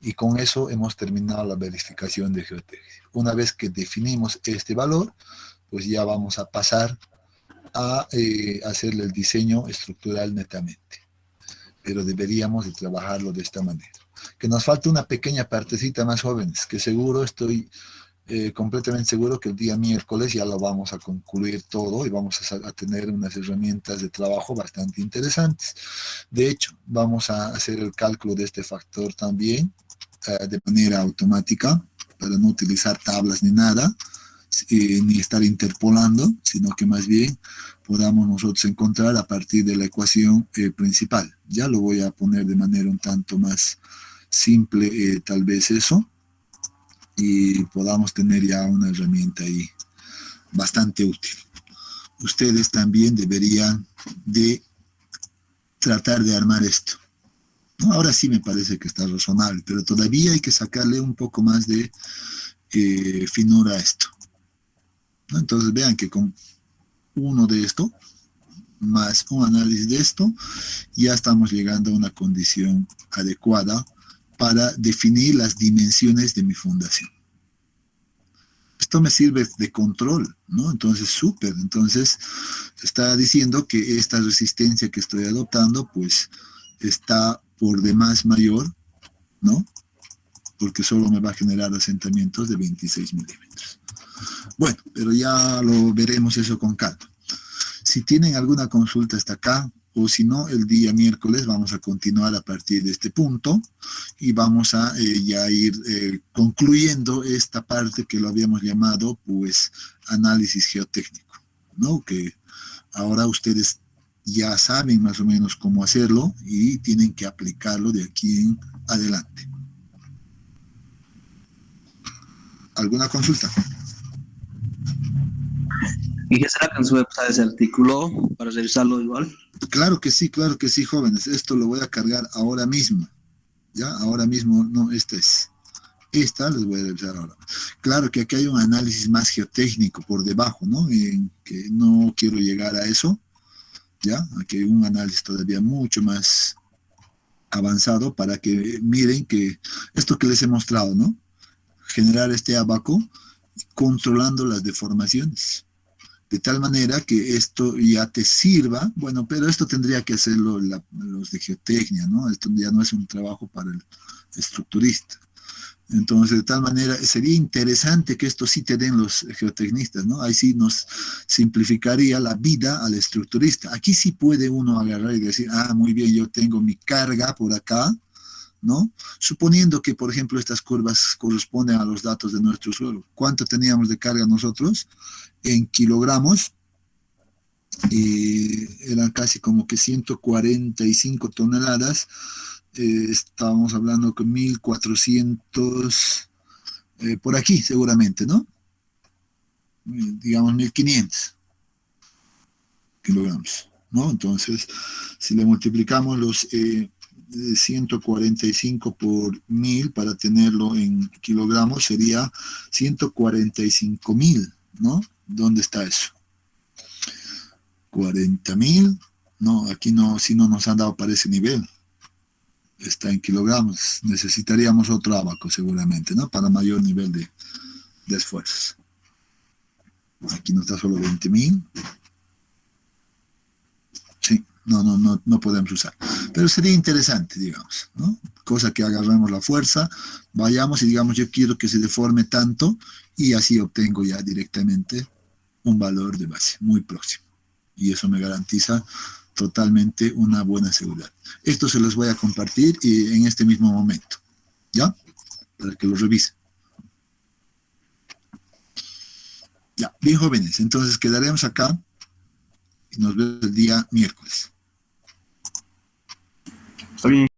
y con eso hemos terminado la verificación de geotex. Una vez que definimos este valor, pues ya vamos a pasar a hacerle el diseño estructural netamente. Pero deberíamos de trabajarlo de esta manera. Que nos falta una pequeña partecita más, jóvenes, que seguro estoy completamente seguro que el día miércoles ya lo vamos a concluir todo y vamos a tener unas herramientas de trabajo bastante interesantes. De hecho, vamos a hacer el cálculo de este factor también de manera automática. para no utilizar tablas ni nada, ni estar interpolando, sino que más bien podamos nosotros encontrar a partir de la ecuación principal. Ya lo voy a poner de manera un tanto más simple, tal vez eso, y podamos tener ya una herramienta ahí bastante útil. Ustedes también deberían de tratar de armar esto, ¿no? Ahora sí me parece que está razonable, pero todavía hay que sacarle un poco más de finura a esto, ¿no? Entonces vean que con uno de esto, más un análisis de esto, ya estamos llegando a una condición adecuada para definir las dimensiones de mi fundación. Esto me sirve de control, ¿no? Entonces, súper. Entonces, está diciendo que esta resistencia que estoy adoptando, pues, está por demás mayor, ¿no? Porque solo me va a generar asentamientos de 26 milímetros. Bueno, pero ya lo veremos eso con calma. Si tienen alguna consulta hasta acá, o si no, el día miércoles vamos a continuar a partir de este punto y vamos a ya ir concluyendo esta parte que lo habíamos llamado, pues, análisis geotécnico, ¿no? Que ahora ustedes ya saben más o menos cómo hacerlo y tienen que aplicarlo de aquí en adelante. ¿Alguna consulta? ¿Y qué será que nos puede pasar ese artículo para revisarlo igual? Claro que sí, jóvenes. Esto lo voy a cargar ahora mismo. ¿Ya? Ahora mismo, no, esta les voy a revisar ahora. Claro que aquí hay un análisis más geotécnico por debajo, ¿no? En que no quiero llegar a eso. ¿Ya? Aquí hay un análisis todavía mucho más avanzado para que miren que esto que les he mostrado, ¿no? Generar este abaco controlando las deformaciones. De tal manera que esto ya te sirva, bueno, pero esto tendría que hacerlo los de geotecnia, ¿no? Esto ya no es un trabajo para el estructurista. Entonces, de tal manera, sería interesante que esto sí te den los geotecnistas, ¿no? Ahí sí nos simplificaría la vida al estructurista. Aquí sí puede uno agarrar y decir, muy bien, yo tengo mi carga por acá, ¿no? Suponiendo que, por ejemplo, estas curvas corresponden a los datos de nuestro suelo. ¿Cuánto teníamos de carga nosotros? En kilogramos, eran casi como que 145 toneladas, estábamos hablando con 1400, por aquí seguramente, ¿no? Digamos 1500 kilogramos, ¿no? Entonces, si le multiplicamos los 145 por 1000 para tenerlo en kilogramos, sería 145.000, ¿no? ¿Dónde está eso? 40.000, no, aquí no, si no nos han dado para ese nivel. Está en kilogramos. Necesitaríamos otro abaco seguramente, ¿no? Para mayor nivel de esfuerzos. Aquí nos da solo 20.000. Sí, no podemos usar. Pero sería interesante, digamos, ¿no? Cosa que agarremos la fuerza, vayamos y digamos, yo quiero que se deforme tanto, y así obtengo ya directamente un valor de base muy próximo. Y eso me garantiza totalmente una buena seguridad. Esto se los voy a compartir en este mismo momento, ¿ya? Para que lo revisen. Ya, bien jóvenes, entonces quedaremos acá y nos vemos el día miércoles. Está bien.